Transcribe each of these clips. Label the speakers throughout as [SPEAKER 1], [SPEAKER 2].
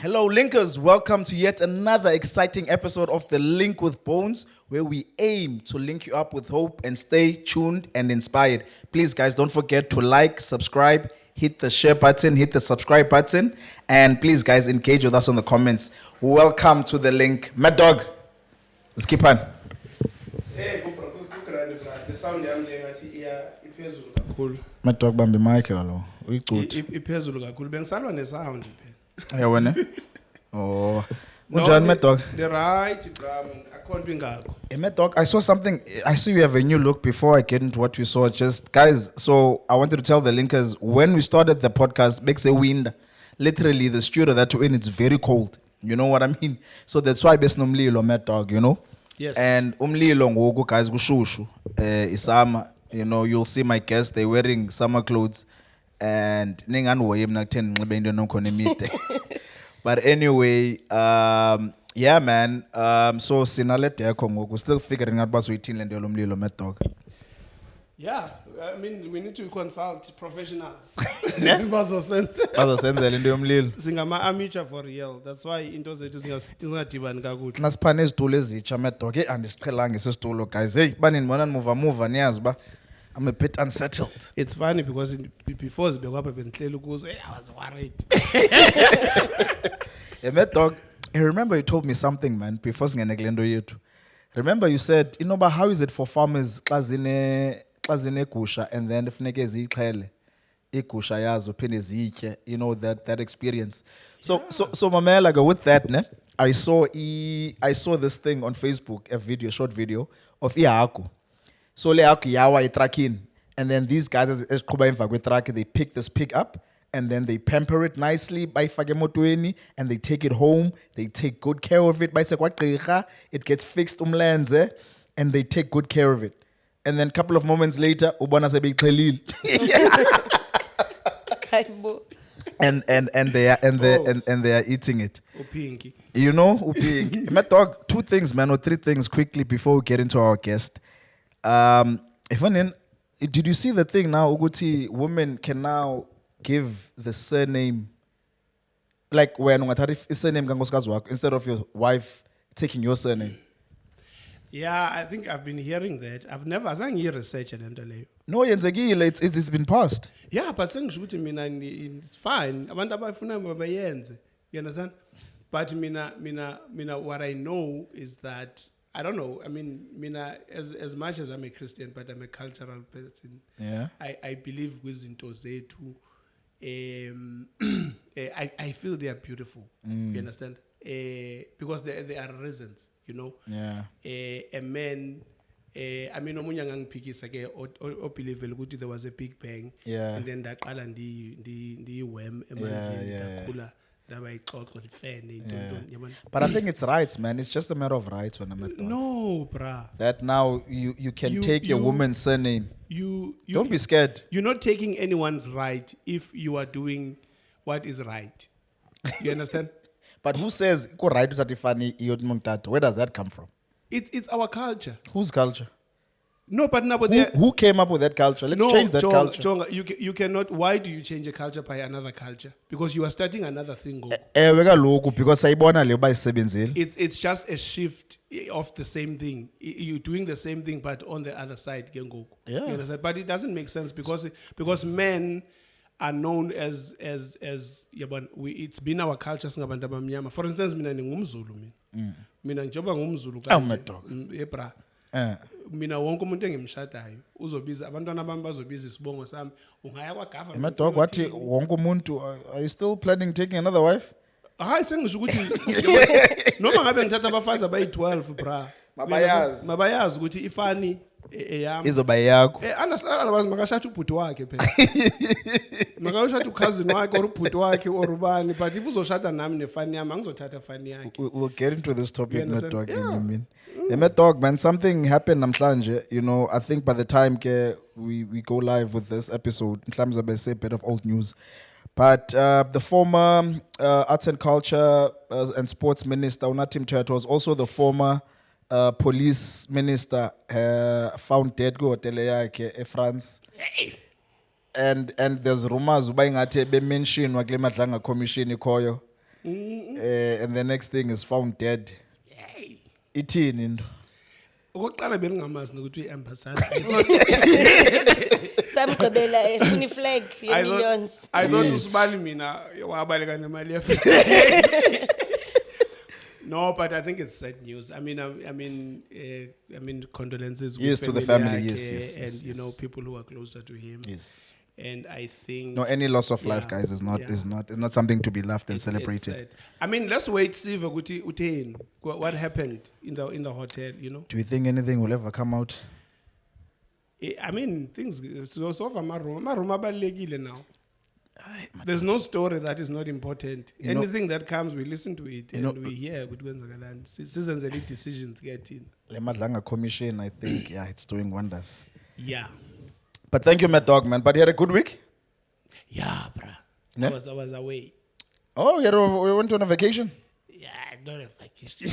[SPEAKER 1] Hello, Linkers. Welcome to yet another exciting episode of The Link with Bones, where we aim to link you up with hope and stay tuned and inspired. Please, guys, don't forget to like, subscribe, hit the share button, hit the subscribe button, and please, guys, engage with us on the comments. Welcome to The Link. Mad Dog, let's keep on.
[SPEAKER 2] Hey, the sound yami ngathi iphezulu kakhulu.
[SPEAKER 1] Mad Dog, bambi mic yalo. Uyicuthi.
[SPEAKER 2] Iphezulu kakhulu. Bengisalwa nesound phela.
[SPEAKER 1] Yeah, wena. Oh. Unjani Mad Dog?
[SPEAKER 2] The right drum akhonto ingakho.
[SPEAKER 1] Hey, Mad Dog, I saw something. I see you have a new look. Before I get into what we saw, just guys, so I wanted to tell the linkers, when we started the podcast, makes a wind. Literally, the studio that we're in, it's very cold. You know what I mean? So that's why best nomlilo, Mad Dog, you know?
[SPEAKER 2] Yes.
[SPEAKER 1] And umlilo ngoku, guys, kushushu. Isama, you know, you'll see my guests, they're wearing summer clothes. And ninganwoye mna kutheni ngibe into nokhona emide. But anyway, yeah, man. So sinale deko ngoku, still figuring out basoyithini le nto yomlilo, Mad Dog.
[SPEAKER 2] Yeah, I mean we need to consult professionals.
[SPEAKER 1] Bazosenzela into yomlilo.
[SPEAKER 2] Singama amateur for real. That's why into zethu zingadibani kakuhle.
[SPEAKER 1] Nasiphana izitulo ezitsha, Mad Dog. Hey, andisiqhelanga isitulo, guys. Hey, banini bona move niyazi ba. I'm a bit unsettled.
[SPEAKER 2] It's funny because before zibekwapha benhleli kuzo, I was worried.
[SPEAKER 1] Yeah, Mad Dog, I remember you told me something, man, before singene kule nto yethu. Remember you said, you know, but how is it for farmers xa zinegusha and then funeke ziyixhele igusha yazo phinde ziyitye, you know, that experience. So mamela, go with that, ne? I saw this thing on Facebook, a short video of ihagu. So le hagu yawa itrakini, and then these guys as qhuba emva kwetraki, they pick this pig up and then they pamper it nicely bayifake emotweni and they take it home, they take good care of it, bayise kwagqirha, it gets fixed umlenze and they take good care of it. And then a couple of moments later ubona sebeyixhelile. and they are eating it.
[SPEAKER 2] Upinki.
[SPEAKER 1] You know, upinki. Mad Dog, two things, man, or three things quickly before we get into our guest. Did you see the thing now, Uguti, women can now give the surname, like when ungathatha surname kankosikazi wakho instead of your wife taking your surname?
[SPEAKER 2] Yeah, I think I've been hearing that. I've never azange research and leyo.
[SPEAKER 1] No, yenzekile, it's been passed.
[SPEAKER 2] Yeah, but sengisho ukuthi mina it's fine. Abantu abafuna bayenze. You understand? But mina what I know is that I don't know. I mean, mina as much as I'm a Christian, but I'm a cultural person.
[SPEAKER 1] Yeah.
[SPEAKER 2] I believe kwizinto zethu. I feel they are beautiful. You understand? Because there are reasons, you know.
[SPEAKER 1] Yeah.
[SPEAKER 2] A man. I mean, omunye angangiphikisa ke obelieve ukuthi there was a big bang.
[SPEAKER 1] Yeah.
[SPEAKER 2] And then daqala ndi worm emanzini dakhula.
[SPEAKER 1] But I think it's rights, man. It's just a matter of rights when I'm at
[SPEAKER 2] No, bruh.
[SPEAKER 1] that now you can take your woman's surname.
[SPEAKER 2] You
[SPEAKER 1] don't be scared.
[SPEAKER 2] You're not taking anyone's right if you are doing what is right. You understand?
[SPEAKER 1] But who says go right to Tatifani? Where does that come from?
[SPEAKER 2] It's our culture.
[SPEAKER 1] Whose culture?
[SPEAKER 2] No, but now,
[SPEAKER 1] who came up with that culture? Let's change that culture.
[SPEAKER 2] Jonga, you cannot. Why do you change a culture by another culture? Because you are starting another thing.
[SPEAKER 1] Because
[SPEAKER 2] it's just a shift of the same thing. You're doing the same thing, but on the other side.
[SPEAKER 1] Yeah.
[SPEAKER 2] You understand? But it doesn't make sense because men are known as it's been our culture. For instance, mina ngumZulu mina. Mina njoba ngumZulu kanje. Mina wonke umuntu engimshadayo uzobiza abantwana bami bazobiza isibongo sami ungaya kwaGafa.
[SPEAKER 1] Mad Dog, wathi wonke umuntu, are you still planning taking another wife?
[SPEAKER 2] Hayi sengisho ukuthi noma ngabe ngithatha abafazi abayi12 bra mabayazi ukuthi ifani eyami
[SPEAKER 1] izoba yakho.
[SPEAKER 2] Understand makashada ubhuti wakhe phela. Makashada ucousin wakhe or ubhuti wakhe or ubani, but if uzoshada nami nefani yami angizothatha fani yakhe.
[SPEAKER 1] We'll get into this topic, Mad Dog. Yeah. Mad Dog, man, something happened namhlanje. You know, I think by the time we go live with this episode, mhlawumbe say a bit of old news. But the former Arts and Culture and Sports Minister, Unathi Mthethwa, was also the former police minister, found dead go hotel yakhe France. And there's rumors uba ingathi be mention wakule madlanga commission ikhoyo and the next thing is found dead. Ithini into?
[SPEAKER 2] Okokuqala beningamazi nokuthi uyi-ambassador.
[SPEAKER 3] Samgqibela efuna iflag ye-millions.
[SPEAKER 2] I thought
[SPEAKER 1] Yes.
[SPEAKER 2] usibali mina wabaleka nemali ye No, but I think it's sad news. I mean, condolences. with
[SPEAKER 1] Yes, to the family.
[SPEAKER 2] yakhe
[SPEAKER 1] Yes, yes,
[SPEAKER 2] and
[SPEAKER 1] yes,
[SPEAKER 2] you know
[SPEAKER 1] yes.
[SPEAKER 2] people who are closer to him.
[SPEAKER 1] Yes.
[SPEAKER 2] And I think
[SPEAKER 1] No, any loss of life,
[SPEAKER 2] Yeah,
[SPEAKER 1] guys, is not
[SPEAKER 2] yeah.
[SPEAKER 1] is not something to be laughed and
[SPEAKER 2] it's
[SPEAKER 1] celebrated.
[SPEAKER 2] sad. I mean, let's wait see ukuthi utheni, what happened in the hotel. You know,
[SPEAKER 1] Do you think anything will ever come out?
[SPEAKER 2] I mean things. So far, my room abalekile now. There's no story that is not important.
[SPEAKER 1] You know-
[SPEAKER 2] Anything that comes, we listen to it and
[SPEAKER 1] know-
[SPEAKER 2] we hear good kwenzakalani. Sizenzele decisions getting.
[SPEAKER 1] Le Madlanga Commission, I think, yeah, it's doing wonders.
[SPEAKER 2] Yeah.
[SPEAKER 1] But thank you, Mad Dog, man. But you had a good week?
[SPEAKER 2] Yeah, bruh.
[SPEAKER 1] Yeah?
[SPEAKER 2] I was away.
[SPEAKER 1] Oh, you went on a vacation?
[SPEAKER 2] Yeah, not a vacation.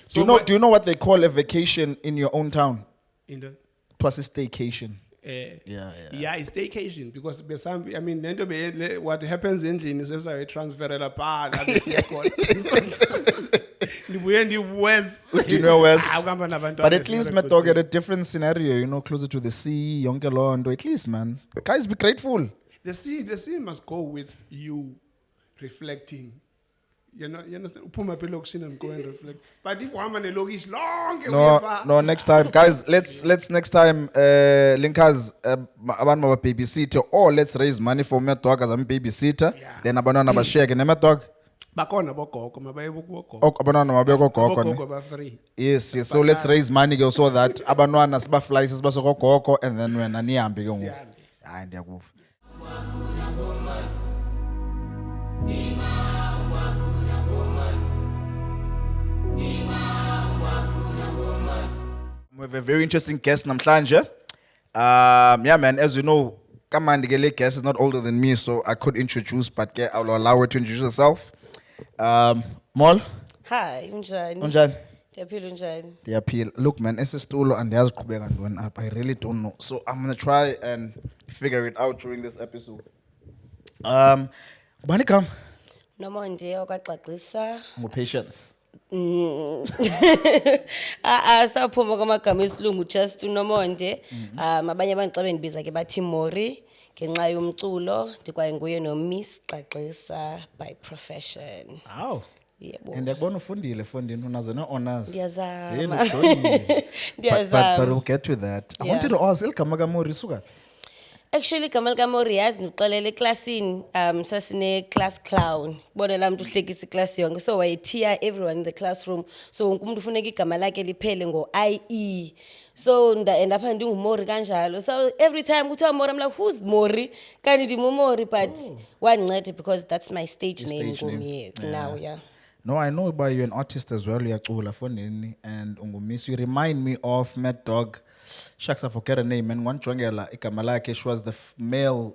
[SPEAKER 1] Do you know what they call a vacation in your own town?
[SPEAKER 2] In the
[SPEAKER 1] It was a staycation.
[SPEAKER 2] yeah, it's staycation because I mean lento what happens endlini sesa transferela phala bese khona. Nibuye ndiwes.
[SPEAKER 1] Do you know Wes?
[SPEAKER 2] Ukuhamba nabantwana
[SPEAKER 1] But at
[SPEAKER 2] is
[SPEAKER 1] least,
[SPEAKER 2] not a
[SPEAKER 1] Mad
[SPEAKER 2] good
[SPEAKER 1] Dog,
[SPEAKER 2] thing.
[SPEAKER 1] had a different scenario, you know, closer to the sea, Yonke Londo. At least, man. Guys, be grateful.
[SPEAKER 2] The sea must go with you reflecting. You understand? Uphuma phe lokishini and go and reflect. But if uhamba nelokishi lonke
[SPEAKER 1] No, next time, guys. Let's next time, linkers, abantu maba babysitter, or let's raise money for Mad Dog as a babysitter.
[SPEAKER 2] Yeah.
[SPEAKER 1] Then abantwana bashare ne Mad Dog.
[SPEAKER 2] bakhona bogogo mabaye bogogo.
[SPEAKER 1] Abantwana mabeko gogo.
[SPEAKER 2] Bogogo ba free.
[SPEAKER 1] Yes. So let's raise money ke so that abantwana siba fly sibase gogo and then wena nihambe ke ngoku.
[SPEAKER 2] Sihambe.
[SPEAKER 1] Hayi ndiyakuva. We have a very interesting guest namhlanje. Yeah, man, as you know, Kamandi Gele guest is not older than me, so I could introduce, but I'll allow her to introduce herself. Mol,
[SPEAKER 3] Hi, unjani?
[SPEAKER 1] unjani?
[SPEAKER 3] Ndiyaphila unjani?
[SPEAKER 1] Ndiyaphila. Look, man, esisitulo andiyazi qhubeka ntoni apha. I really don't know. So I'm gonna try and figure it out during this episode. Ubani igama?
[SPEAKER 3] Nomonde okwaXaxisa.
[SPEAKER 1] Patience.
[SPEAKER 3] Saphuma kwamagama esilungu just uNomonde. Abanye abantu xa bendibiza ke bathi Mori ngenxa yomculo, ndikwaye nguye no Miss Xaxisa by profession.
[SPEAKER 1] Aw.
[SPEAKER 3] Yebo.
[SPEAKER 1] And ndiyakubona ufundile fondini unazo no-honors.
[SPEAKER 3] Ndiyazama.
[SPEAKER 1] Yini ujoyinile. But
[SPEAKER 3] Ndiyazama.
[SPEAKER 1] we'll get to that. I
[SPEAKER 3] Yeah.
[SPEAKER 1] wanted to ask, eligama kaMori isuka?
[SPEAKER 3] Actually igama likaMori yazi ndixelele eklasini sasine class clown. Kubona la muntu uhlekisa iclass yonke so wayethiya everyone in the classroom. So wonke umuntu ufuneka igama lakhe liphele ngo IE. So and apha ndingumori kanjalo. So every time kuthiwa Mori I'm like who's Mori? Kanti ndimumori but wancede because that's my stage name
[SPEAKER 1] stage name.
[SPEAKER 3] ngomi now yeah.
[SPEAKER 1] No, I know about you, an artist as well, uyacula fondini, and ungumiss. You remind me of Mad Dog. Shucks, I forget her name, and one jongela, igama lakhe, she was the female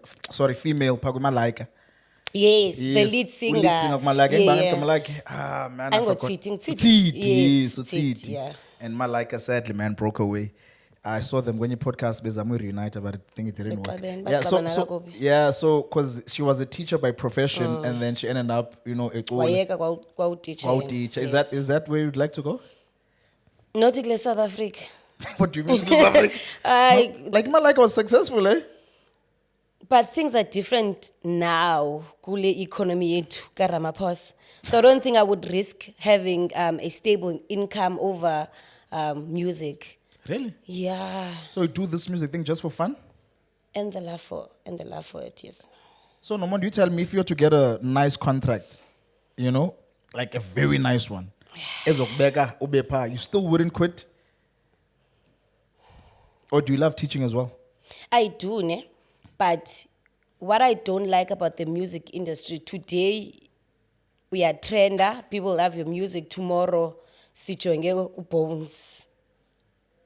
[SPEAKER 1] Pagumalaika.
[SPEAKER 3] Yes, the lead singer.
[SPEAKER 1] Lead singer Malaka.
[SPEAKER 3] Yeah.
[SPEAKER 1] Malaka. Ah, man, I
[SPEAKER 3] I got
[SPEAKER 1] forgot.
[SPEAKER 3] Titi.
[SPEAKER 1] Yes,
[SPEAKER 3] Yes,
[SPEAKER 1] Titi.
[SPEAKER 3] Titi, yeah.
[SPEAKER 1] And Malaka sadly, man, broke away. I saw them when you podcast Bezamu reunited, but I think it didn't work.
[SPEAKER 3] Baxabene,
[SPEAKER 1] Yeah,
[SPEAKER 3] baxabana
[SPEAKER 1] so
[SPEAKER 3] kakubi.
[SPEAKER 1] yeah, so because she was a teacher by profession, and then she ended up, you know,
[SPEAKER 3] Wayeka kwawutitsha.
[SPEAKER 1] wow teacher. Is that where you'd like to go?
[SPEAKER 3] Not kule South Africa.
[SPEAKER 1] What do you mean? Like Malaka was successful, eh?
[SPEAKER 3] But things are different now kule economy yethu ka Ramaphosa. So I don't think I would risk having a stable income over music.
[SPEAKER 1] Really?
[SPEAKER 3] Yeah,
[SPEAKER 1] So you do this music thing just for fun?
[SPEAKER 3] and the love for it, yes.
[SPEAKER 1] So Nomon, you tell me if you were to get a nice contract, you know, like a very nice one, ezokubeka ubepa, you still wouldn't quit? Or do you love teaching as well?
[SPEAKER 3] I do, ne? But what I don't like about the music industry today, we are trender. People love your music. Tomorrow, sijonge Bones.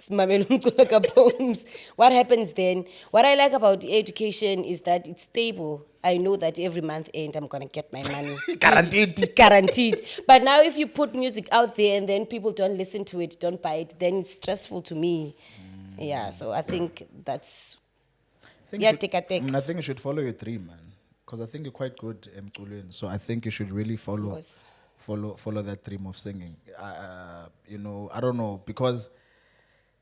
[SPEAKER 3] Simamele umculo kaBones. What happens then? What I like about education is that it's stable. I know that every month end I'm gonna get my money.
[SPEAKER 1] Guaranteed.
[SPEAKER 3] Guaranteed. But now if you put music out there and then people don't listen to it, don't buy it, then it's stressful to me. Yeah, so I think that's
[SPEAKER 1] I think
[SPEAKER 3] Yeah,
[SPEAKER 1] you should-
[SPEAKER 3] take a take.
[SPEAKER 1] I think you should follow your dream, man. because I think you're quite good emculweni. So I think you should really
[SPEAKER 3] course.
[SPEAKER 1] follow that dream of singing. You know, I don't know, because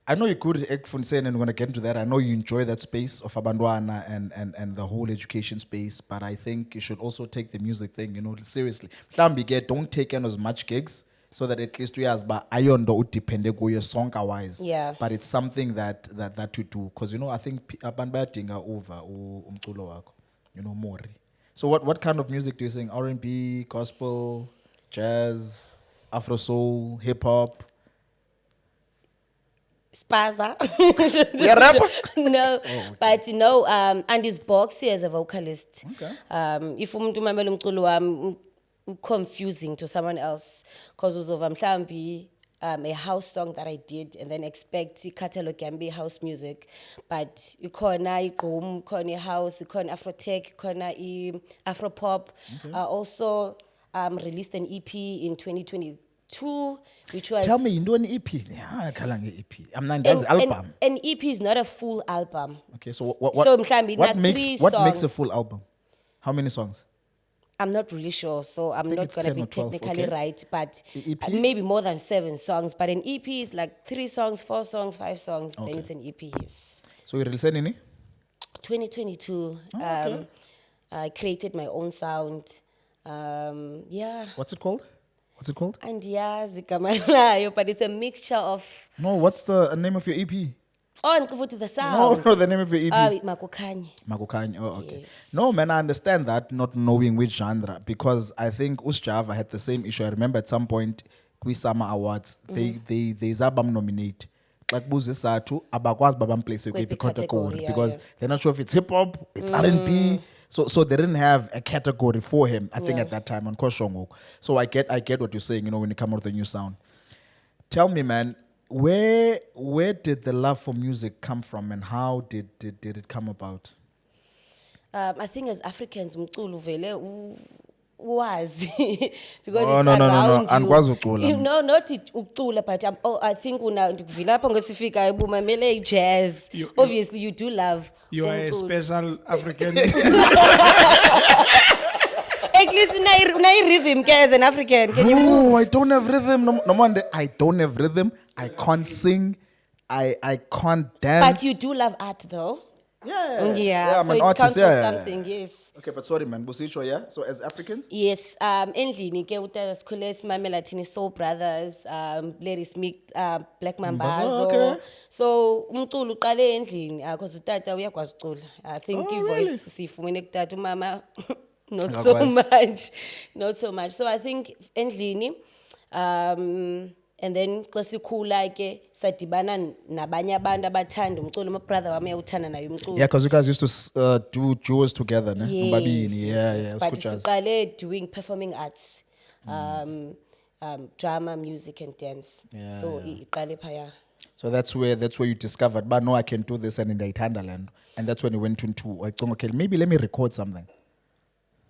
[SPEAKER 1] I know you're good at ekufundiseni, and we're gonna get into that. I know you enjoy that space of abantwana and the whole education space, but I think you should also take the music thing, you know, seriously. Mhlambi ke don't take in as much gigs so that at least uyazi ba ayondo udepende kuyo sonke wise.
[SPEAKER 3] Yeah.
[SPEAKER 1] But it's something that you do, because you know I think abantu bayadinga over umculo wakho, you know, more. So what kind of music do you sing? R&B, gospel, jazz, Afro soul, hip hop?
[SPEAKER 3] Spaza.
[SPEAKER 1] You're a rapper?
[SPEAKER 3] No, but you know, Andy's Boxy as a vocalist.
[SPEAKER 1] Okay.
[SPEAKER 3] If umuntu mamela umculo wami confusing to someone else, because uzova mhlambi a house song that I did and then expect i-catalog can be house music, but ikhona igqom, ikhona i-house, ikhona Afro-tech, ikhona i-Afro-pop. Also released an EP in 2022, which was...
[SPEAKER 1] Tell me, you do an EP? Yeah, kalange EP. I'm not, that's album.
[SPEAKER 3] An EP is not a full album.
[SPEAKER 1] Okay, so what
[SPEAKER 3] So, mhlambi,
[SPEAKER 1] what
[SPEAKER 3] na
[SPEAKER 1] makes
[SPEAKER 3] three
[SPEAKER 1] what makes
[SPEAKER 3] songs.
[SPEAKER 1] a full album? How many songs?
[SPEAKER 3] I'm not really sure, so I'm
[SPEAKER 1] think
[SPEAKER 3] not
[SPEAKER 1] it's
[SPEAKER 3] going to
[SPEAKER 1] 10
[SPEAKER 3] be
[SPEAKER 1] or 12,
[SPEAKER 3] technically
[SPEAKER 1] okay.
[SPEAKER 3] right, but
[SPEAKER 1] EP?
[SPEAKER 3] maybe more than 7 songs. But an EP is like 3 songs, 4 songs, 5 songs, then it's an EP, yes.
[SPEAKER 1] So you release any?
[SPEAKER 3] 2022,
[SPEAKER 1] okay.
[SPEAKER 3] I created my own sound. Yeah.
[SPEAKER 1] What's it called? What's it called?
[SPEAKER 3] And yeah, zikamalayo, but it's a mixture of...
[SPEAKER 1] No, what's the name of your EP?
[SPEAKER 3] Oh, and the
[SPEAKER 1] No,
[SPEAKER 3] sound.
[SPEAKER 1] no, the name of your EP.
[SPEAKER 3] Makokanye.
[SPEAKER 1] Makokanye. Oh, okay.
[SPEAKER 3] Yes.
[SPEAKER 1] No, man, I understand that, not knowing which genre, because I think Usjava had the same issue. I remember at some point, we Summer Awards, they zabam nominate. Like Buzi Satu, abakwazi babam place a
[SPEAKER 3] Kwephi
[SPEAKER 1] category,
[SPEAKER 3] category, yeah,
[SPEAKER 1] because
[SPEAKER 3] yeah.
[SPEAKER 1] they're not sure if it's hip hop, it's R&B. So they didn't have a category for him, I think,
[SPEAKER 3] Yeah.
[SPEAKER 1] at that time on Koshongo. So I get what you're saying, you know, when you come out with a new sound. Tell me, man, where did the love for music come from, and how did it come about?
[SPEAKER 3] I think as Africans, umculo vele wazi because
[SPEAKER 1] Oh,
[SPEAKER 3] it's
[SPEAKER 1] no,
[SPEAKER 3] around
[SPEAKER 1] andikwazi
[SPEAKER 3] you.
[SPEAKER 1] ucula.
[SPEAKER 3] You know, not ucula, but I think ndikuvila apha ngosifika ibumamele jazz. Obviously, you do love.
[SPEAKER 2] You are a
[SPEAKER 3] umculo.
[SPEAKER 2] special African.
[SPEAKER 3] At least unai rhythm ke as an African. Can you?
[SPEAKER 1] No, I don't have rhythm. No wonder I don't have rhythm. I can't sing. I can't dance.
[SPEAKER 3] But you do love art, though.
[SPEAKER 1] Yeah, I'm
[SPEAKER 3] so
[SPEAKER 1] an
[SPEAKER 3] it
[SPEAKER 1] artist,
[SPEAKER 3] counts for
[SPEAKER 1] yeah.
[SPEAKER 3] something. Yes.
[SPEAKER 1] Okay, but sorry, man. Busicho, yeah. So as Africans,
[SPEAKER 3] Yes, endlini ke utata sikhule simamela thina Soul Brothers, Lady Smith, Black Mambazo.
[SPEAKER 1] okay.
[SPEAKER 3] So umculo uqale endlini because utata uyakwazi ucula. I think
[SPEAKER 1] Oh,
[SPEAKER 3] ivoice
[SPEAKER 1] really?
[SPEAKER 3] sifumene kutata umama not so
[SPEAKER 1] Akakwazi.
[SPEAKER 3] not so much. So I think endlini and then xa sikhula ke sadibana nabanye abantu abathanda umculo. My brother wami uyawuthanda naye umculo.
[SPEAKER 1] yeah, because you guys used to do duos together, ne?
[SPEAKER 3] Yes,
[SPEAKER 1] Ubabini, yeah,
[SPEAKER 3] yes,
[SPEAKER 1] yeah.
[SPEAKER 3] But
[SPEAKER 1] Sikuchas.
[SPEAKER 3] siqale doing performing arts, drama, music, and dance.
[SPEAKER 1] Yeah,
[SPEAKER 3] So iqale phaya.
[SPEAKER 1] So that's where you discovered, but no, I can do this, and in the Land, and that's when you went into okay, maybe let me record something.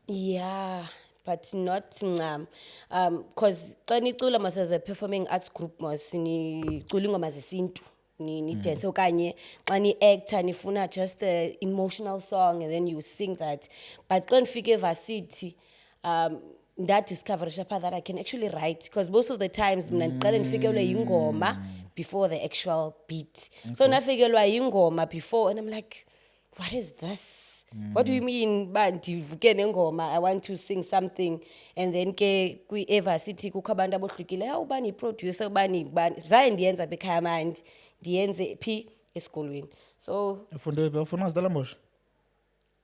[SPEAKER 3] Yeah, but not ncam. Because xa nicula mas as a performing arts group mas nicula ingoma zesintu. Ni dance okanye xa ni actor nifuna just a emotional song and then you sing that. But xa nifike eVarsity that discovered shapha that I can actually write, because most of the times mina ndiqale ndifikelwe yingoma before the actual beat. So nafikelwa yingoma before and I'm like, what is this? What do you mean ba ndivuke nengoma, I want to sing something, and then ke kwi eVarsity kukho abantu abohlukile, ha ubani producer ubani zaye ndiyenza bekhaya manje ndiyenze phi esikolweni. So
[SPEAKER 1] Ufuna Stellenbosch?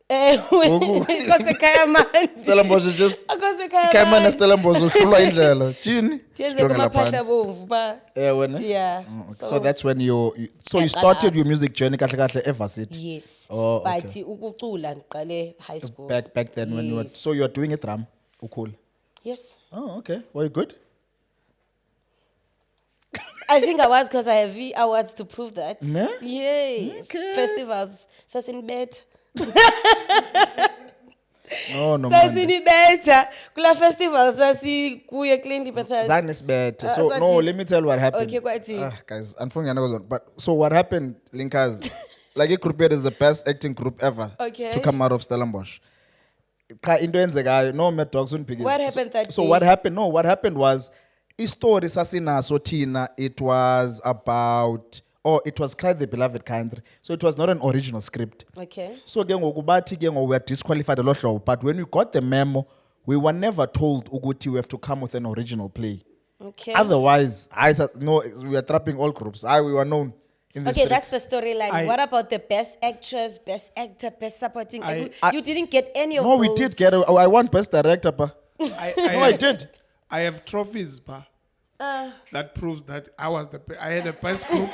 [SPEAKER 3] kosekhaya manje
[SPEAKER 1] Stellenbosch is just
[SPEAKER 3] akosekhaya
[SPEAKER 1] Kayman
[SPEAKER 3] manje
[SPEAKER 1] Stellenbosch uhlulwa indlela. Jini?
[SPEAKER 3] ndiyenze kumaphahla bomvu ba.
[SPEAKER 1] Yeah, when
[SPEAKER 3] Yeah.
[SPEAKER 1] So that's when you
[SPEAKER 3] Yaqala
[SPEAKER 1] started your music journey kahle kahle eVarsity.
[SPEAKER 3] Yes.
[SPEAKER 1] Oh,
[SPEAKER 3] But
[SPEAKER 1] okay.
[SPEAKER 3] ukucula ndiqale high school.
[SPEAKER 1] Back then when you were,
[SPEAKER 3] Yes.
[SPEAKER 1] so you're doing a drum. Cool.
[SPEAKER 3] Yes.
[SPEAKER 1] Oh, okay. Were you good?
[SPEAKER 3] I think I was, because I have awards to prove that.
[SPEAKER 1] Ne?
[SPEAKER 3] Yes.
[SPEAKER 1] Okay.
[SPEAKER 3] Festivals. Sasinibetha.
[SPEAKER 1] No, man.
[SPEAKER 3] Sasinibetha. Kula festival sasikuye cleanly Bethesda.
[SPEAKER 1] Zan is bad. So
[SPEAKER 3] sathi-
[SPEAKER 1] no, let me tell you what happened.
[SPEAKER 3] Okay, kwathi.
[SPEAKER 1] Guys, unfortunately, I was on. But so what happened, Linkers? Like, group is the best acting group ever
[SPEAKER 3] Okay.
[SPEAKER 1] to come out of Stellenbosch. Cha into enzekayo no Mad Dogs unibhekise.
[SPEAKER 3] What happened that
[SPEAKER 1] So
[SPEAKER 3] day?
[SPEAKER 1] what happened? No, what happened was istory sasinaso thina it was about it was Cry the Beloved Country. So it was not an original script.
[SPEAKER 3] Okay.
[SPEAKER 1] So ke ngoku bathi ke ngoku we are disqualified elo hlobo, but when we got the memo we were never told ukuthi we have to come with an original play.
[SPEAKER 3] Okay.
[SPEAKER 1] Otherwise, no, we are trapping all groups. We were known in the
[SPEAKER 3] Okay,
[SPEAKER 1] streets.
[SPEAKER 3] that's the storyline.
[SPEAKER 2] I-
[SPEAKER 3] What about the best actress, best actor, best supporting?
[SPEAKER 2] I-
[SPEAKER 3] You didn't get any of
[SPEAKER 1] No,
[SPEAKER 3] those.
[SPEAKER 1] we did get. I won best director, pa. I did.
[SPEAKER 2] I have trophies, pa. That proves that I was I had the best group.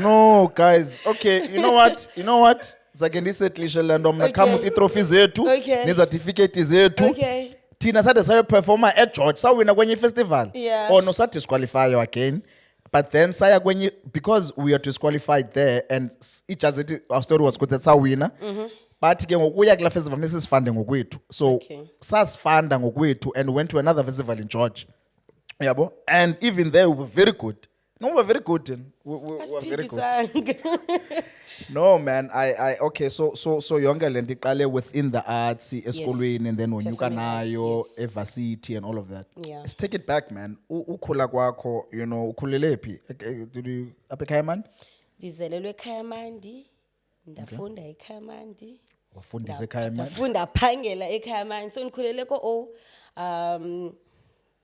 [SPEAKER 1] No, guys. Okay, you know what? Zake ndisetlishe le nto mna come with i-trophy zethu
[SPEAKER 3] Okay.
[SPEAKER 1] nezertificate zethu.
[SPEAKER 3] Okay.
[SPEAKER 1] Thina sade sayoperforma eGeorge sawina kwenye festival.
[SPEAKER 3] Yeah.
[SPEAKER 1] Or no sadisqualify again. But then saya kwenye because we are disqualified there and ijazi our story was good that sawina. But ke ngokuya kula festival nesisifande ngokwethu. So
[SPEAKER 3] Okay.
[SPEAKER 1] sasifanda ngokwethu and went to another festival in George. Yabo? And even there we were very good. No, we were very good. We were very good.
[SPEAKER 3] Asiphikisanga.
[SPEAKER 1] No man, okay, so yonke le nto iqale within the arts esikolweni and then wonyuka
[SPEAKER 3] Performing arts,
[SPEAKER 1] nayo
[SPEAKER 3] yes.
[SPEAKER 1] evarsity and all of that.
[SPEAKER 3] Yeah.
[SPEAKER 1] Let's take it back man. Ukhula kwakho, you know, ukhulele phi? Did you apha ekhaya man?
[SPEAKER 3] Ndizelelwe ekhaya mandi. Ndafunda ekhaya mandi.
[SPEAKER 1] Wafundisa ekhaya man?
[SPEAKER 3] Ndafunda phangela ekhaya mandi. So ndikhulele ko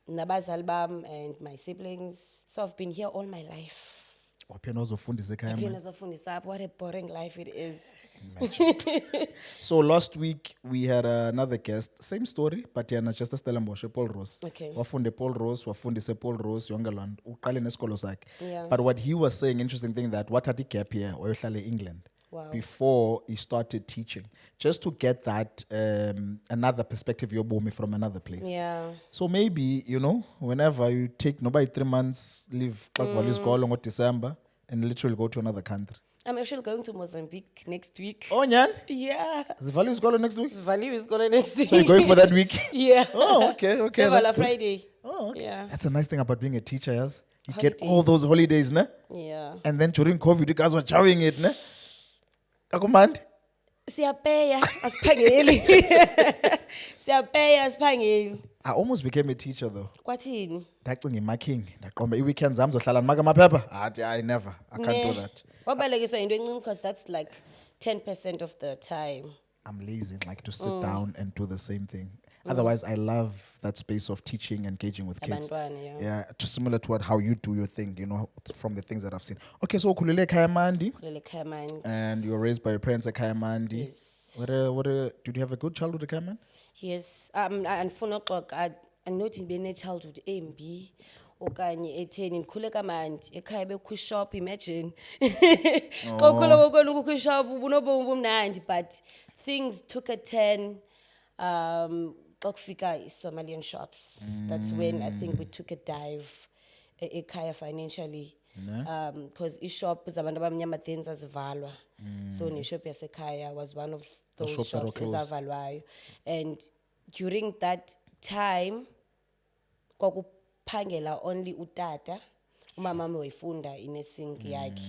[SPEAKER 3] nabazali bam and my siblings. So I've been here all my life.
[SPEAKER 1] Waphina uzofundisa ekhaya
[SPEAKER 3] Phina
[SPEAKER 1] man.
[SPEAKER 3] zofundisa apho, what a boring life it is.
[SPEAKER 1] So last week we had another guest, same story, but yana just a Stellenbosch, Paul Rose.
[SPEAKER 3] Okay.
[SPEAKER 1] Wafunde Paul Rose, wafundise Paul Rose, Yongaland, uqale nesikolo sakhe.
[SPEAKER 3] Yeah.
[SPEAKER 1] But what he was saying, interesting thing that what had he gap here, wayohlala England.
[SPEAKER 3] Wow.
[SPEAKER 1] Before he started teaching, just to get that another perspective yobomi from another place.
[SPEAKER 3] Yeah.
[SPEAKER 1] So maybe, you know, whenever you take nobody 3 months leave, like mm. December, and literally go to another country.
[SPEAKER 3] I'm actually going to Mozambique next week.
[SPEAKER 1] Oh, Nyan?
[SPEAKER 3] Yeah.
[SPEAKER 1] Zivali is going next week?
[SPEAKER 3] Value is going next week.
[SPEAKER 1] So you're going for that week?
[SPEAKER 3] Yeah.
[SPEAKER 1] Oh, okay.
[SPEAKER 3] Sevala
[SPEAKER 1] That's good.
[SPEAKER 3] Friday.
[SPEAKER 1] Oh, okay.
[SPEAKER 3] Yeah.
[SPEAKER 1] That's a nice thing about being a teacher, yes? You get all
[SPEAKER 3] Holidays.
[SPEAKER 1] those holidays, ne?
[SPEAKER 3] Yeah.
[SPEAKER 1] And then during COVID, you guys were chowing it, ne? Kakumand?
[SPEAKER 3] Siyapeya, asiphangeli. Siyapeya, asiphangeli.
[SPEAKER 1] I almost became a teacher, though.
[SPEAKER 3] Kwathini?
[SPEAKER 1] Ndacinga imarking. Ndaqomba i-weekends zam zohlala ndimaka amaphepha. I never. I can't do that.
[SPEAKER 3] Wabalekiswa into encane because that's like 10% of the time.
[SPEAKER 1] I'm lazy, like to sit down and do the same thing. Otherwise, I love that space of teaching, engaging with kids.
[SPEAKER 3] Abantwana, yeah.
[SPEAKER 1] Yeah, just similar to how you do your thing, you know, from the things that I've seen. Okay, so ukhulele ekhaya mandi,
[SPEAKER 3] Kulele ekhaya mandi.
[SPEAKER 1] and you were raised by your parents ekhaya mandi.
[SPEAKER 3] Yes.
[SPEAKER 1] Did you have a good childhood ekhaya mandi?
[SPEAKER 3] Yes. Andifuna uxoxa andinothi ndibe ne-childhood embi okanye etheni ndikhule kamandi ekhaya bekukho ishop, imagine. Xa ukhula kokwenu kukho ishop ubunobomi bumnandi, but things took a turn xa kufika i-Somalian shops. That's when I think we took a dive ekhaya financially. Because ishop zabantu abamnyama then zazivalwa. So neshop yasekhaya was one of those
[SPEAKER 1] shops that were
[SPEAKER 3] shops
[SPEAKER 1] closed.
[SPEAKER 3] ezavalwayo. And during that time kwakuphangela only utata, umama wami wayefunda inursing yakhe,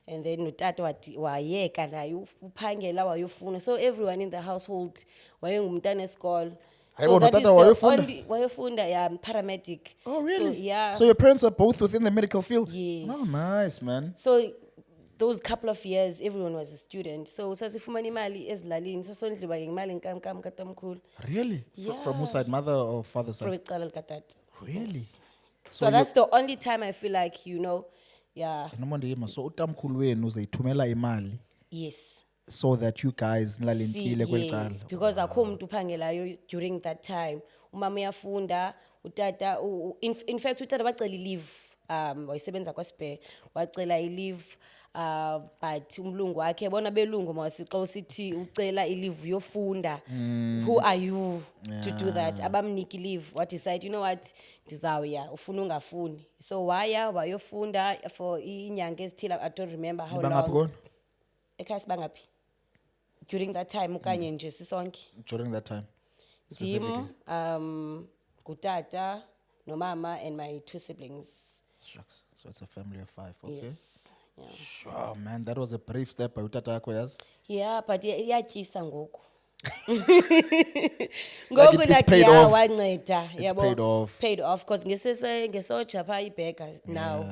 [SPEAKER 3] and then utata wayeka naye uphangela wayofuna, so everyone in the household wayengumntana esikolo.
[SPEAKER 1] Hayi bona, utata wayofunda?
[SPEAKER 3] Wayofunda, yeah, paramedic.
[SPEAKER 1] Oh, really?
[SPEAKER 3] So, yeah.
[SPEAKER 1] So your parents are both within the medical field?
[SPEAKER 3] Yes.
[SPEAKER 1] Oh, nice, man.
[SPEAKER 3] So those couple of years everyone was a student, so sasifumana imali ezilalini, sasondliwa ngemali nkamkam katamkhulu
[SPEAKER 1] Really? From whose side, mother or father's
[SPEAKER 3] from
[SPEAKER 1] side?
[SPEAKER 3] icala likatata.
[SPEAKER 1] Really?
[SPEAKER 3] So that's the only time I feel like, you know, yeah,
[SPEAKER 1] Noma ndiyima, so utamkhulu wenu uzayithumela imali
[SPEAKER 3] yes.
[SPEAKER 1] so that you guys nilalentile kweli cala.
[SPEAKER 3] Yes, because akho umuntu uphangelayo during that time. Umama uyafunda, utata in fact utata bacela leave, wayisebenza kwaSpare, wacela i-leave, but umlungu wakhe bona belungu mawasixa usithi ucela i-leave yofunda. Who are you to do that? Abamniki leave, what decide, you know what, ndizawuya ufuna ungafuni. So waya wayofunda for inyanga ezithile, I don't remember how
[SPEAKER 1] Nibangaphi
[SPEAKER 3] long.
[SPEAKER 1] kona?
[SPEAKER 3] Ekhaya sibangaphi? During that time ukanye nje sisonke.
[SPEAKER 1] During that time.
[SPEAKER 3] Ndim, ngutata nomama and my 2 siblings.
[SPEAKER 1] Shucks. So it's a family of 5, okay?
[SPEAKER 3] Yes. Yeah.
[SPEAKER 1] Sure, man, that was a brave step by utata yakho, yes?
[SPEAKER 3] Yeah, but iyatyisa ngoku. Ngoku
[SPEAKER 1] it's
[SPEAKER 3] like
[SPEAKER 1] paid
[SPEAKER 3] yeah
[SPEAKER 1] off.
[SPEAKER 3] wanceda
[SPEAKER 1] It's
[SPEAKER 3] yabo.
[SPEAKER 1] paid off.
[SPEAKER 3] Paid off because ngesoja pha ibheka now.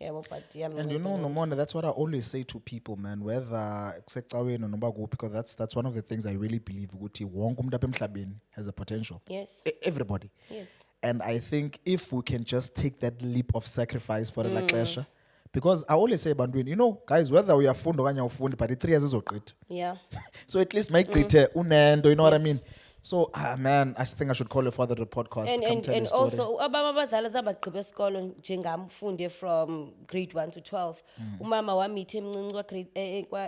[SPEAKER 3] Yabo but
[SPEAKER 1] And you know, Nomona, that's what I always say to people, man. Whether kusecaweni or noba kuphi, because that's one of the things I really believe. Ukuthi wonke umuntu apha emhlabeni has a potential.
[SPEAKER 3] Yes.
[SPEAKER 1] Everybody.
[SPEAKER 3] Yes.
[SPEAKER 1] And I think if we can just take that leap of sacrifice for the xesha, because I always say, Bandwin, you know, guys, whether we are fund or ufundi, but the 3 years is okay.
[SPEAKER 3] Yeah.
[SPEAKER 1] So at least make it unendo, you know what I
[SPEAKER 3] Yes.
[SPEAKER 1] mean? So, man, I think I should call your father to the podcast. come tell
[SPEAKER 3] And
[SPEAKER 1] his story.
[SPEAKER 3] also abazali zabagqiba esikolo njengamfunde from grade 1 to 12 umama wami ithe emncinci kwa grade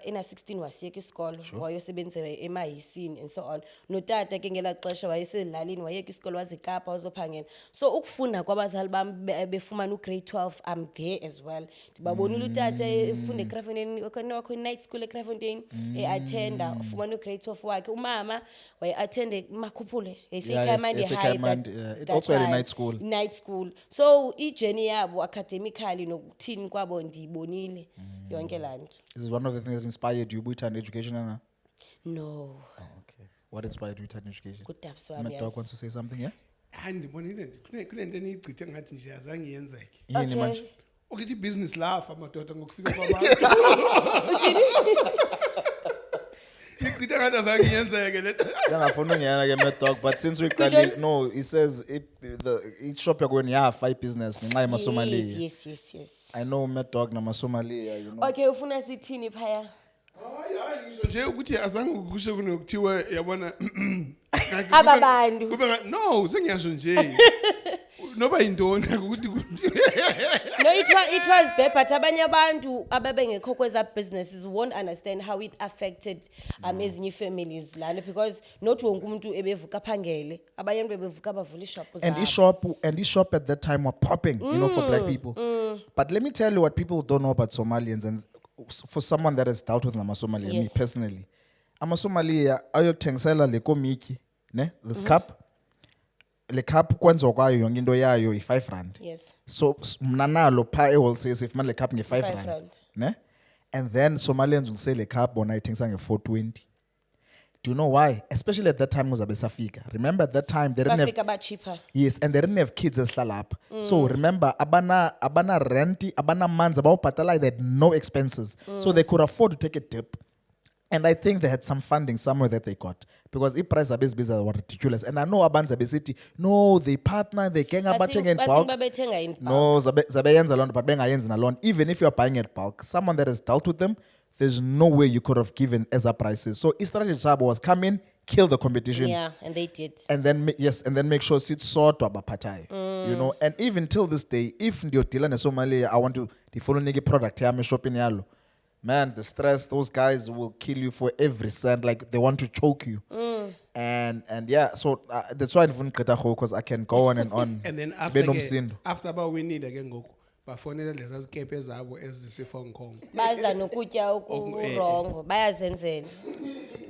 [SPEAKER 3] ena 16 wasiyeka isikolo wayosebenzela emayisini and so on notata ke ngela xesha wayeselalini wayeka isikolo wazikapa wazophangela so ukufunda kwabazali bami befumana ugrade 12 I'm there as well ndibabonile utata efunda eCrafontein wakho night school eCrafontein attenda ufumana ugrade 12 wakhe umama waye attend Makhuphule
[SPEAKER 1] Yes, eSekhayamandi, it also had a night school.
[SPEAKER 3] Night school. So i-journey yabo academically nokuthini kwabo ndiyibonile yonke laa nto.
[SPEAKER 1] This is one of the things that inspired you, Buitan Education.
[SPEAKER 3] No,
[SPEAKER 1] Okay. What inspired you, Buitan Education?
[SPEAKER 3] kudabs
[SPEAKER 1] Matt
[SPEAKER 3] wami
[SPEAKER 1] Dog
[SPEAKER 3] yazi.
[SPEAKER 1] wants to say something, yeah?
[SPEAKER 2] hayi ndibonile kunento eniyigqithe ngathi nje azange yenzeke
[SPEAKER 1] Yini
[SPEAKER 3] Okay.
[SPEAKER 1] manje?
[SPEAKER 2] okithi ibhizinisi lafa madoda ngokufika kwabantu igqithe ngathi azange yenzeke le
[SPEAKER 1] Yangafuna ungena ke Matt Dog, but since we qali, no, he says the shop yakweni yafa business ngenxa yamaSomalia.
[SPEAKER 3] Yes.
[SPEAKER 1] I know Matt Dog namaSomalia, you know.
[SPEAKER 3] Okay, ufuna sithini phaya?
[SPEAKER 2] hayi ngisho nje ukuthi azange kusho kunokuthiwa yabona
[SPEAKER 3] Aba bantu.
[SPEAKER 2] no sengiyasho nje noba yintoni ukuthi
[SPEAKER 3] No, it was bad, but abanye abantu ababengekho kweza businesses won't understand how it affected ezinye families lana because not wonke umuntu ebevuka phangele abanye abantu bebevuka bavula ishop
[SPEAKER 1] And
[SPEAKER 3] zabo.
[SPEAKER 1] his shop at that time were popping, you know, for black people. But let me tell you what people don't know about Somalians, and for someone that has dealt with Somalia, me
[SPEAKER 3] Yes.
[SPEAKER 1] personally, Somalia ayothengisela le komiki, ne, this cup. Le cup kwenza kwayo yonke into yayo i-5
[SPEAKER 3] Yes.
[SPEAKER 1] so mna nalo pha e-wholesale sifumana le cup nge-5
[SPEAKER 3] 5 rand.
[SPEAKER 1] rand ne and then Somalians will say le cup bona ayithengisa nge-420. Do you know why? Especially at that time uzabe safika. Remember at that time they didn't have
[SPEAKER 3] Bafika ba cheaper.
[SPEAKER 1] yes, and they didn't have kids ezihlala apha. So remember abana rent, abana manzi abawubhatalayo, they had no expenses. So they could afford to take a dip. And I think they had some funding somewhere that they got. Because i-price abezibiza were ridiculous. And I know abantu besithi, no, they partner, they gang abathenga in bulk.
[SPEAKER 3] babethenga in bulk.
[SPEAKER 1] No, zabe yenza loo nto, but bengayenzi naloo nto. Even if you're buying at bulk, someone that has dealt with them, there's no way you could have given as prices. So i-strategy sabo was come in, kill the competition.
[SPEAKER 3] Yeah, and they did.
[SPEAKER 1] And then and then make sure sit sodwa abaphathayo. You know, and even till this day, if ndiyodila neSomalia, I want to ndifuna unike product yami shopping yalo. Man, the stress, those guys will kill you for every cent. Like they want to choke you. And yeah, so that's why ndifuna ugqitha rhoqo because I can go on and on.
[SPEAKER 2] and then after
[SPEAKER 1] Benomsindo.
[SPEAKER 2] after bawinile ke ngoku bafonela leza zikepe zabo ezise-Hong Kong
[SPEAKER 3] Baza nokutya
[SPEAKER 2] eh.
[SPEAKER 3] ukurongo, bayazenzela.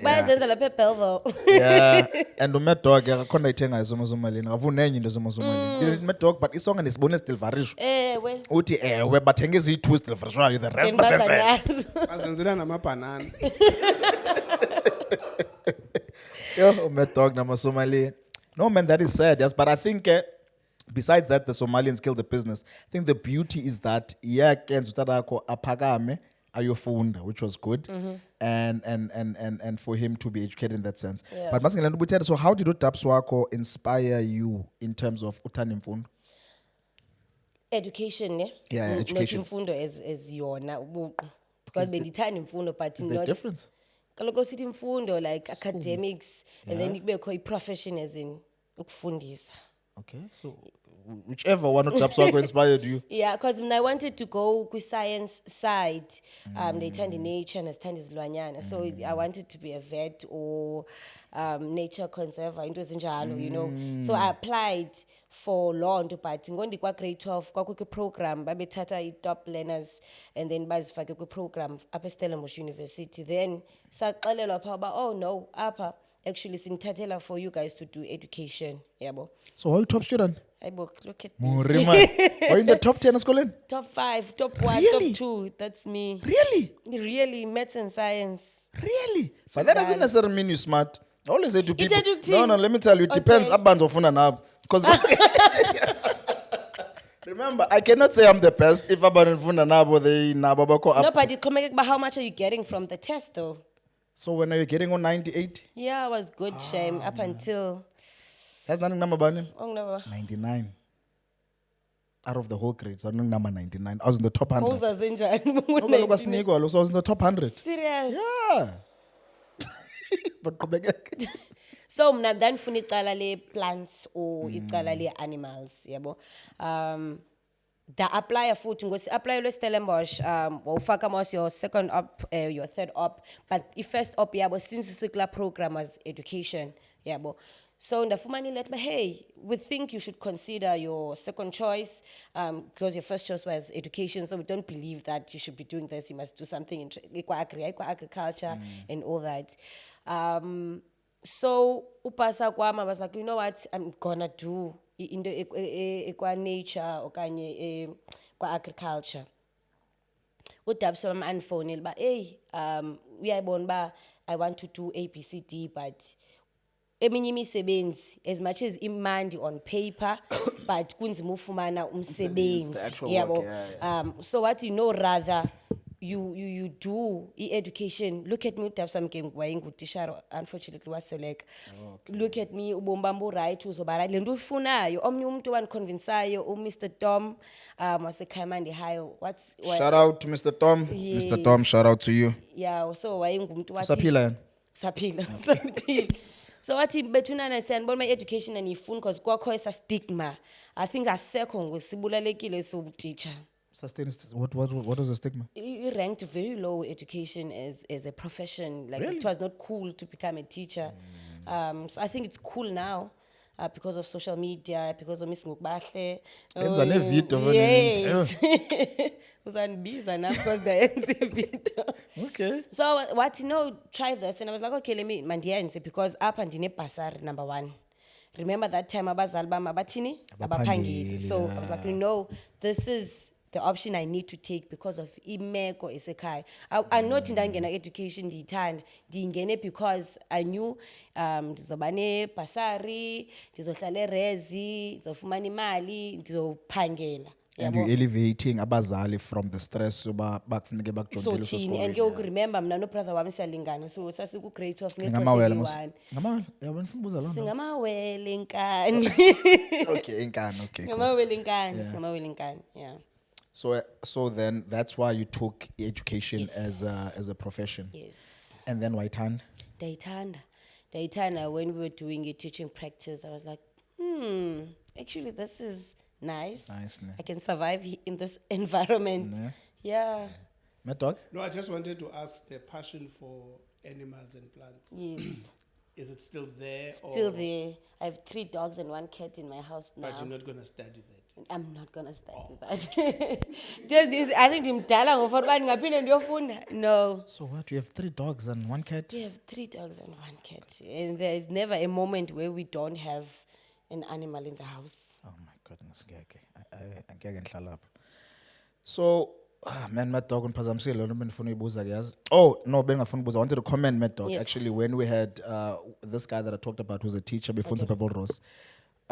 [SPEAKER 3] Bayazenzela lapha eBelleville.
[SPEAKER 1] Yeah, and uMad Dog akakhona ithenga isomasomalini. Akavunenye into esomasomalini. Mad Dog, but isonga nesibone sideliverisho.
[SPEAKER 3] Ewe.
[SPEAKER 1] Uthi ewe bathenga ezi-2 sideliverishwayo, the rest
[SPEAKER 3] Then
[SPEAKER 1] basenzela.
[SPEAKER 3] bazanazo.
[SPEAKER 2] bazenzela namabhanana
[SPEAKER 1] Yo, Mad Dog namaSomalia. No man, that is sad, yes. But I think besides that, the Somalians killed the business. I think the beauty is that kenza utatakho aphakame ayofunda, which was good, and for him to be educated in that sense.
[SPEAKER 3] Yeah.
[SPEAKER 1] But masingilento ubuthetha, so how did uDabs wakho inspire you in terms of uthanda imfundo?
[SPEAKER 3] Education, ne?
[SPEAKER 1] Yeah,
[SPEAKER 3] Not
[SPEAKER 1] education.
[SPEAKER 3] imfundo as yona ubuqu. Because bendithanda imfundo but
[SPEAKER 1] Is there a
[SPEAKER 3] not
[SPEAKER 1] difference?
[SPEAKER 3] Kaloku sithi imfundo like academics and then kubekho i-profession as in ukufundisa.
[SPEAKER 1] Okay, so whichever one uDabs wakho inspired you.
[SPEAKER 3] Yeah, because I wanted to go with science side. They turned in nature and stand izilwanyana. So I wanted to be a vet or nature conserver, into ezinjalo, you know. So I applied for law, but ngondikwa grade 12 kwakukho program babethatha i-top learners and then bazifake kwi-program apha eStellenbosch University. Then saxelelwa phaa uba, oh no, apha actually sinithathela for you guys to do education, yabo.
[SPEAKER 1] So how you top student?
[SPEAKER 3] Look at me.
[SPEAKER 1] Morima. Are you in the top 10 eskoleni?
[SPEAKER 3] Top 5, top 1,
[SPEAKER 1] Really?
[SPEAKER 3] top 2. That's me.
[SPEAKER 1] Really?
[SPEAKER 3] Really, maths and science.
[SPEAKER 1] Really? But that doesn't necessarily mean you're smart. I always say to people,
[SPEAKER 3] Ithetha
[SPEAKER 1] no, let me tell you, it depends.
[SPEAKER 3] Okay.
[SPEAKER 1] Abantu ofuna nabo. Because remember, I cannot say I'm the best if abantu ofuna nabo they nabo bakho
[SPEAKER 3] No,
[SPEAKER 1] up.
[SPEAKER 3] but ixhomekeka uba how much are you getting from the test though?
[SPEAKER 1] So when are you getting on 98?
[SPEAKER 3] Yeah, it was good, shame, up until,
[SPEAKER 1] That's nothing number bani.
[SPEAKER 3] oh, never.
[SPEAKER 1] 99. Out of the whole grade, so number 99. I was in the top 100.
[SPEAKER 3] Moses
[SPEAKER 1] No, kaloku asinikwa lo, so I was in the top 100.
[SPEAKER 3] Serious?
[SPEAKER 1] Yeah. But qhubekeka.
[SPEAKER 3] So mna ndandifuna icala le plants or icala le animals, yabo. Da apply futhi ngosi apply lo Stellenbosch wawufaka mos your second op your third op, but the first op yabo since the program was education, yabo. So ndafumana let me, hey, we think you should consider your second choice because your first choice was education, so we don't believe that you should be doing this, you must do something in agriculture and all that. So upasa kwami, I was like, you know what, I'm gonna do into nature okanye agriculture. Udabs wami andifonela ba hey uyayibona ba I want to do ABCD, but eminye imisebenzi as much as imandi on paper but kunzima ufumana umsebenzi,
[SPEAKER 1] actual
[SPEAKER 3] yabo.
[SPEAKER 1] work, yeah.
[SPEAKER 3] So what you know, rather you do education. Look at me, Udabs wami wayengutishara, unfortunately waseleka. Look at me, ubomi bami bu-right, uzoba right. Le nto uyifunayo, omnye umuntu owandiconvinsayo Mr. Tom waseKhayamandi High.
[SPEAKER 1] Shout out to Mr. Tom.
[SPEAKER 3] Yes.
[SPEAKER 1] Mr. Tom, shout out to you.
[SPEAKER 3] Yeah, so wayengumuntu wathi
[SPEAKER 1] Usaphila yena?
[SPEAKER 3] saphila saphila. So wathi bethunana siyabona my education aniyifuni because kwakho esa stigma. I think asekho ngosibulalekile sobutitsha.
[SPEAKER 1] What was the stigma?
[SPEAKER 3] He ranked very low education as a profession. Like it was not cool to become a teacher. So I think it's cool now. Because of social media, because of Miss Ngukbahle.
[SPEAKER 1] Enza ne-video vele.
[SPEAKER 3] Yes. Uzandibiza now because the NC video.
[SPEAKER 1] Okay.
[SPEAKER 3] So what, try this. And I was like, okay, let me mandiyenze because up and in basari number 1. Remember that time abazali bami abathini? Abaphangeli. So I was like, this is the option I need to take because of imeko esekhaya. I not ndangena education ndiyithanda, ndingene because I knew ndizoba ne basari, ndizohlala erezi, ndizofumana imali, ndizophangela.
[SPEAKER 1] And you're elevating abazali from the stress uba bakufuneke
[SPEAKER 3] So
[SPEAKER 1] bakujondile
[SPEAKER 3] thini, and ke remember mna no brother wami siyalingana, so sasiku grade 12
[SPEAKER 1] Ngamawele mos.
[SPEAKER 3] ne-1.
[SPEAKER 1] Ngamawele. Yabona ufuna ubuza lona.
[SPEAKER 3] Singamawele nkani.
[SPEAKER 1] Okay, inkani, okay. Cool.
[SPEAKER 3] Singamawele nkani, singamawele nkani, yeah.
[SPEAKER 1] So then that's why you took education as a profession.
[SPEAKER 3] Yes.
[SPEAKER 1] And then why turn?
[SPEAKER 3] Daytana, when we were doing a teaching practice, I was like, actually this is nice.
[SPEAKER 1] Nice, ne?
[SPEAKER 3] I can survive in this environment.
[SPEAKER 1] Ne?
[SPEAKER 3] Yeah.
[SPEAKER 1] Mad Dog?
[SPEAKER 2] No, I just wanted to ask the passion for animals and plants.
[SPEAKER 3] Yes.
[SPEAKER 2] Is it still there?
[SPEAKER 3] Still there. I have 3 dogs and 1 cat in my house now.
[SPEAKER 2] But you're not going to study that.
[SPEAKER 3] I'm not gonna study that. I think ndimdala ngoforubani ngaphinde ndiyofunda. No.
[SPEAKER 1] So what? You have 3 dogs and 1 cat?
[SPEAKER 3] We have 3 dogs and 1 cat. And there is never a moment where we don't have an animal in the house.
[SPEAKER 1] Oh my goodness, okay. I can't ngihlala lapha. So, man, Mad Dog ungiphazamisile lo benifuna uyibuza ke yazi. Oh, no, bengafuna uyibuza. I wanted to comment Mad Dog.
[SPEAKER 3] Yes.
[SPEAKER 1] Actually, when we had this guy that I talked about who's a teacher before Pebble Rose.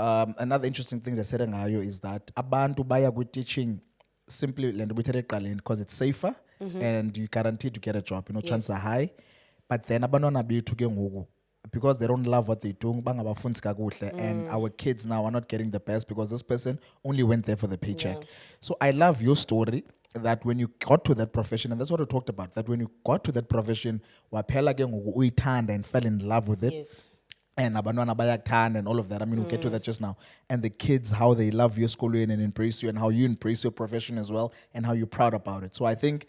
[SPEAKER 1] Another interesting thing they said ngayo is that abantu baya with teaching simply because it's safer and you guaranteed to get a job. Chances are high. But then abantwana bethu ke ngoku, because they don't love what they do, bangabafundi kakuhle, and our kids now are not getting the best because this person only went there for the paycheck. So I love your story that when you got to that profession, and that's what we talked about, that when you got to that profession, waphela ke ngoku uyithanda and fell in love with it.
[SPEAKER 3] Yes.
[SPEAKER 1] And abantwana bayakuthanda and all of that. I mean, we'll get to that just now. And the kids, how they love your school and embrace you, and how you embrace your profession as well, and how you're proud about it. So I think,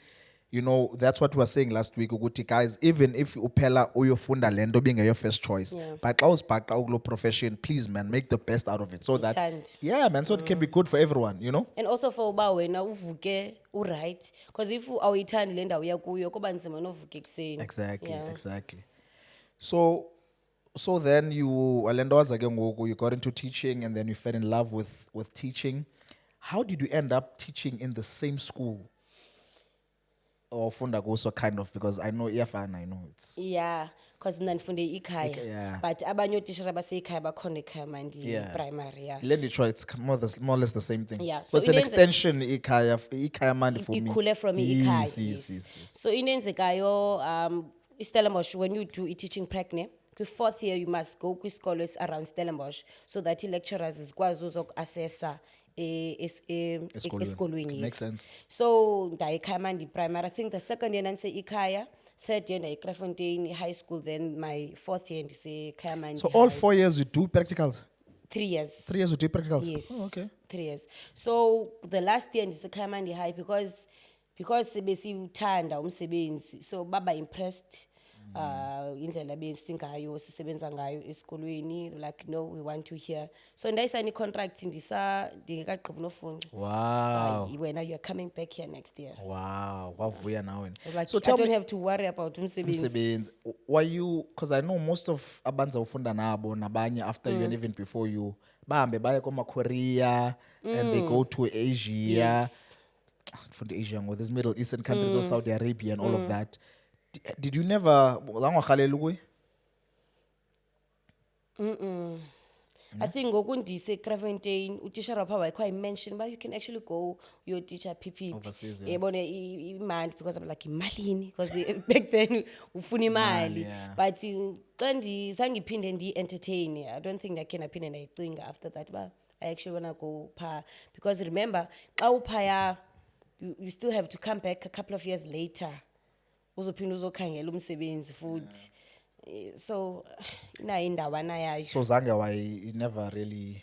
[SPEAKER 1] that's what we were saying last week, ukuthi guys, even if uphela uyofunda lento being your first choice, but xa uzibhaqa ukulo profession, please man, make the best out of it. So that,
[SPEAKER 3] Uthande.
[SPEAKER 1] so it can be good for everyone,
[SPEAKER 3] And also for uba wena uvuke right, because if awuyithandi le ndawo yakuyo kuba nzima novuke ekuseni.
[SPEAKER 1] Exactly. So then you got into teaching, and then you fell in love with teaching. How did you end up teaching in the same school? or funda kuso kind of, because I know iyafana, I know it's
[SPEAKER 3] Yeah, because nandifunde ikhaya.
[SPEAKER 1] yeah.
[SPEAKER 3] But abanye otishara basekhaya bakhona ekhaya mandi
[SPEAKER 1] Yeah.
[SPEAKER 3] primary, yeah.
[SPEAKER 1] Let me try. It's more or less the same thing.
[SPEAKER 3] Yeah,
[SPEAKER 1] So, it's
[SPEAKER 3] so
[SPEAKER 1] an
[SPEAKER 3] inenze-
[SPEAKER 1] extension. Ikaya mandi for me.
[SPEAKER 3] Ikhule from
[SPEAKER 1] Yes,
[SPEAKER 3] ikhaya.
[SPEAKER 1] yes.
[SPEAKER 3] So inenzekayo Stellenbosch, when you do teaching pregnant, fourth year you must go kwisikolo around Stellenbosch so that lecturers zikwazi uzoku-assessa esikolweni.
[SPEAKER 1] Makes
[SPEAKER 3] yes.
[SPEAKER 1] sense.
[SPEAKER 3] So ndayikhaya mandi primary. I think the second year ndandise ikhaya, third year ndayikrafontein high school, then my fourth year ndise khaya mandi.
[SPEAKER 1] So all
[SPEAKER 3] high.
[SPEAKER 1] 4 years you do practicals.
[SPEAKER 3] 3 years.
[SPEAKER 1] 3 years you do practicals.
[SPEAKER 3] Yes.
[SPEAKER 1] Oh, okay.
[SPEAKER 3] 3 years. So the last year ndisekhaya mandi high because sebesiwuthanda umsebenzi. So baba impressed indlela besingayo sisebenza ngayo esikolweni, like no, we want to hear. So ndayisayina i-contract ndingekagqibi nofunda.
[SPEAKER 1] Wow.
[SPEAKER 3] Wena you are coming back here next year.
[SPEAKER 1] Wow. Wavuya nawe.
[SPEAKER 3] Like,
[SPEAKER 1] So
[SPEAKER 3] I
[SPEAKER 1] tell
[SPEAKER 3] don't
[SPEAKER 1] me,
[SPEAKER 3] have to worry about umsebenzi.
[SPEAKER 1] Msebenzi, were you, because I know most of abanza ufunda nabo nabanye after you and even before you bahambe baye Korea and they go to Asia.
[SPEAKER 3] Yes.
[SPEAKER 1] From the Asia, or these Middle Eastern countries or Saudi Arabia and all of that. Did you never
[SPEAKER 3] I think ngokundise Kraventein utishara pha wayekho I mentioned but you can actually go your teacher PP
[SPEAKER 1] Overseas, yeah.
[SPEAKER 3] yebona imali because I'm like imalini because back then ufuna imali,
[SPEAKER 1] yeah.
[SPEAKER 3] but xa sangiphinde ndi-entertain, I don't think ndakhe ndaphinde ndayicinga after that, but I actually wanna go pha because remember xa uphaya you still have to come back a couple of years later uzophinda uzokhangela umsebenzi futhi. So inayo indawana yayo.
[SPEAKER 1] So zange you never really.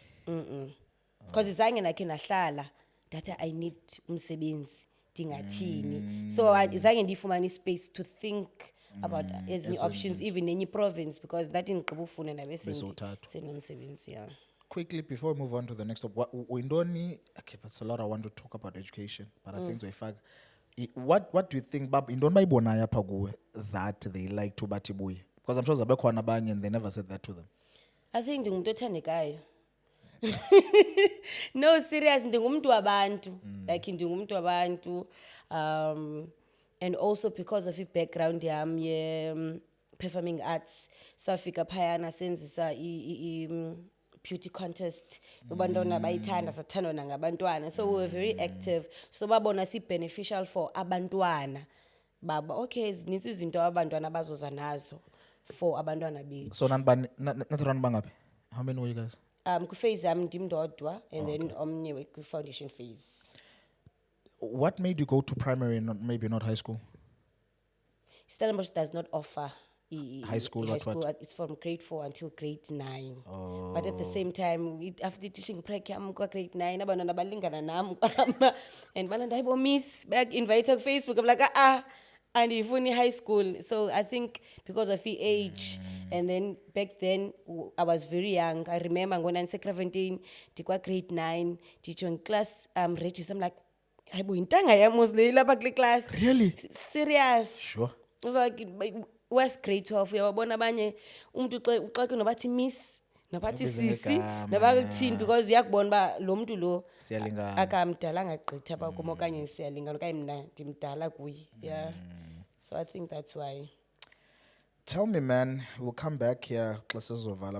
[SPEAKER 3] Because zange nakhe nahlala that I need umsebenzi ndingathini. So zange ndifumana space to think about ezinye options even nenye province because that ndigqiba ufuna nabe
[SPEAKER 1] Besothathu.
[SPEAKER 3] senomsebenzi, yeah.
[SPEAKER 1] Quickly before we move on to the next topic, okay, that's a lot I want to talk about education, but I think what do you think, Bab, indoni bayibona yapha kuwe that they like to bathi buye? Because I'm sure zabekhona abanye and they never said that to them.
[SPEAKER 3] I think ndingumuntu othandekayo. No, serious, ndingumuntu wabantu. Like ndingumuntu wabantu. And also because of i-background yam performing arts, safika phayana senzisa beauty contest. Abantwana bayithanda sathandwa nangabantwana. So we were very active. So babona si-beneficial for abantwana. Baba, okay, zinintsi izinto abantwana bazoza nazo for abantwana bethu.
[SPEAKER 1] So nathi run bangaphi? How many were you guys?
[SPEAKER 3] Ku-phase yami ndim ndodwa and then omnye kwi-foundation phase.
[SPEAKER 1] What made you go to primary and maybe not high school?
[SPEAKER 3] Stellenbosch does not offer
[SPEAKER 1] High school,
[SPEAKER 3] high
[SPEAKER 1] what?
[SPEAKER 3] school. It's from grade 4 until grade 9. But at the same time, after teaching break, I'm grade 9. Abantwana balingana nam and balanda hayibo miss back invite on Facebook. I'm like and ifuni high school. So I think because of the age and then back then I was very young. I remember going on 17, tikwa grade 9, teaching class regis. I'm like hayibo intanga yam was lapha kule class.
[SPEAKER 1] Really?
[SPEAKER 3] Serious.
[SPEAKER 1] Sure.
[SPEAKER 3] It was like West grade 12 uyabona abanye umuntu uxeke nobathi miss nobathi
[SPEAKER 1] Ubize
[SPEAKER 3] sisi
[SPEAKER 1] ngegama,
[SPEAKER 3] nobakuthini because uyakubona ba lo muntu lo
[SPEAKER 1] Siyalingana.
[SPEAKER 3] akamdala ngagqitha apha kuma okanye siyalingana okanye mina ndimdala kuye, yeah. So I think that's why.
[SPEAKER 1] Tell me, man, we'll come back here,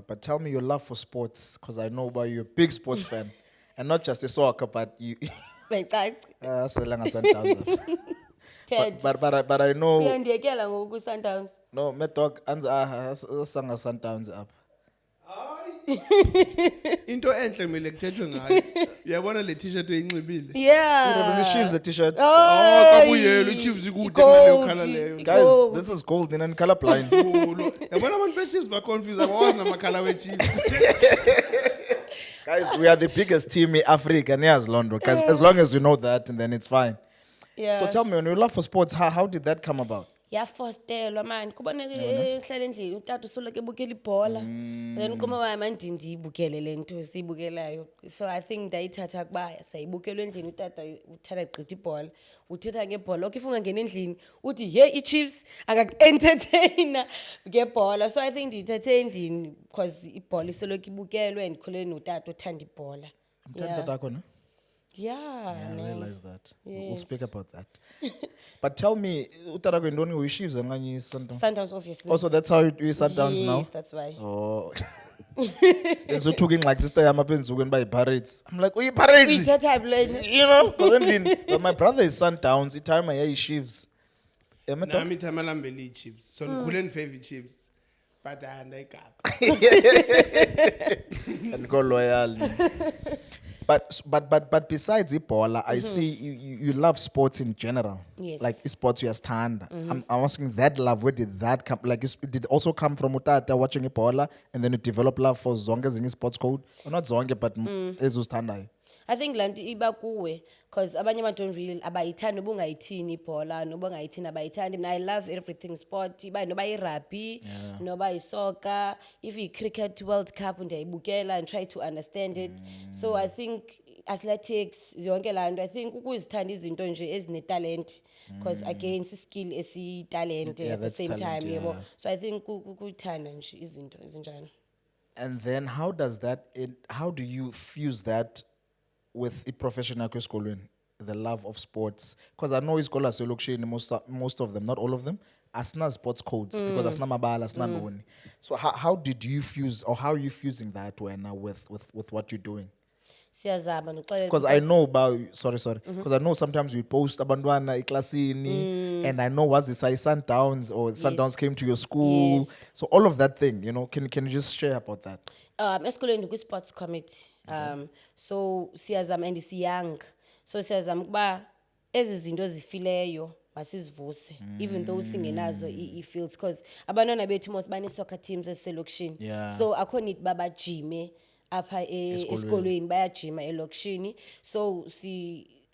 [SPEAKER 1] but tell me your love for sports, because I know about you're a big sports fan. And not just the soccer, but you.
[SPEAKER 3] Bayicaci
[SPEAKER 1] Selanga Sundowns.
[SPEAKER 3] Ted
[SPEAKER 1] But I know.
[SPEAKER 3] uyandiyekela ngoku Sundowns.
[SPEAKER 1] No, my dog, Sanga Sundowns up.
[SPEAKER 2] Into enhle kumele kuthethwe ngayo. Uyabona le t-shirt oyinxibile?
[SPEAKER 3] Yeah.
[SPEAKER 1] The Chiefs, the t-shirt.
[SPEAKER 2] Oh, kabuyelo i-Chiefs ikude kunaleyo colour leyo.
[SPEAKER 1] Guys, this is gold in colorblind.
[SPEAKER 2] Yabona abantu be-Chiefs ba-confused abawazi namakhala we-Chiefs.
[SPEAKER 1] Guys, we are the biggest team in Africa, and yes, London. Guys, as long as you know that, and then it's fine.
[SPEAKER 3] Yeah.
[SPEAKER 1] So tell me, when you love for sports, how did that come about?
[SPEAKER 3] Yafostelwa man kuboneke ehlala endlini utata usoloko ebukela ibhola then uqoma wami manje ndiyibukele lento siyibukelayo. So I think ndayithatha kuba sayibukela endlini utata uthanda gqitha ibhola uthetha ngebhola okay if ungangena endlini uthi hey i-Chiefs akaku-entertaina ngebhola. So I think ndiyithethe endlini because ibhola isoloko ibukelwe and ndikhulele notata othanda ibhola.
[SPEAKER 1] Mthanda tatakho, no?
[SPEAKER 3] Yeah,
[SPEAKER 1] Yeah, I
[SPEAKER 3] man.
[SPEAKER 1] realize that. We'll
[SPEAKER 3] Yes.
[SPEAKER 1] speak about that. But tell me, utara kwendoni uyishivs ngani Sundowns?
[SPEAKER 3] Sundowns, obviously.
[SPEAKER 1] Also, that's how you Sundowns now.
[SPEAKER 3] Yes, that's why.
[SPEAKER 1] Oh. And so talking like sister yam apha enzukweni by Pirates. I'm like, "Uyi Pirates."
[SPEAKER 3] Uyithatha blame.
[SPEAKER 1] You know, but my brother is Sundowns. It time I shivs.
[SPEAKER 2] Nami time alambeli chips. So ngikhule favorite chips. But I ndayigaba.
[SPEAKER 1] And go loyal. But besides Ebola, I see you love sports in general.
[SPEAKER 3] Yes.
[SPEAKER 1] Like sports you stand. I'm asking that love. Where did that come? Like, did it also come from Utata watching Ebola, and then you develop love for Zonke in sports code? Or not Zonke, but Ezustandai.
[SPEAKER 3] I think lanti iba kuwe because abanye abantu don't really abayithandi ubungayithini ibhola noba ngayithini abayithandi. Mina I love everything sport iba noba irugby noba isoccer if cricket World Cup ndiyayibukela and try to understand it. So I think athletics yonke lanto I think ukuzithanda izinto nje ezinetalent because again skill esitalent
[SPEAKER 1] Yeah,
[SPEAKER 3] at the
[SPEAKER 1] that's
[SPEAKER 3] same
[SPEAKER 1] talent,
[SPEAKER 3] time yebo.
[SPEAKER 1] yeah.
[SPEAKER 3] So I think ukuthanda nje izinto ezinjalo.
[SPEAKER 1] And then how do you fuse that with a professional school, the love of sports? Because I know isikolo aselokishini most of them, not all of them, asina sports codes because asina mabala, asina ntoni. So how did you fuse, or how are you fusing that with what you're doing?
[SPEAKER 3] Siyazama noxelela
[SPEAKER 1] Because I know about because I know sometimes we post abantwana eklasini and I know was this Sundowns or Sundowns came to your school.
[SPEAKER 3] Yes.
[SPEAKER 1] So all of that thing, can you just share about that?
[SPEAKER 3] Esikoleni kwi-sports committee so siyazama and siyoung so siyazama ukuba ezi zinto zifileyo masizivuse even though singenazo i-fields because abantwana bethu mos bane-soccer teams eziselokishini
[SPEAKER 1] Yeah.
[SPEAKER 3] so akho need babajime apha esikolweni bayajima elokishini so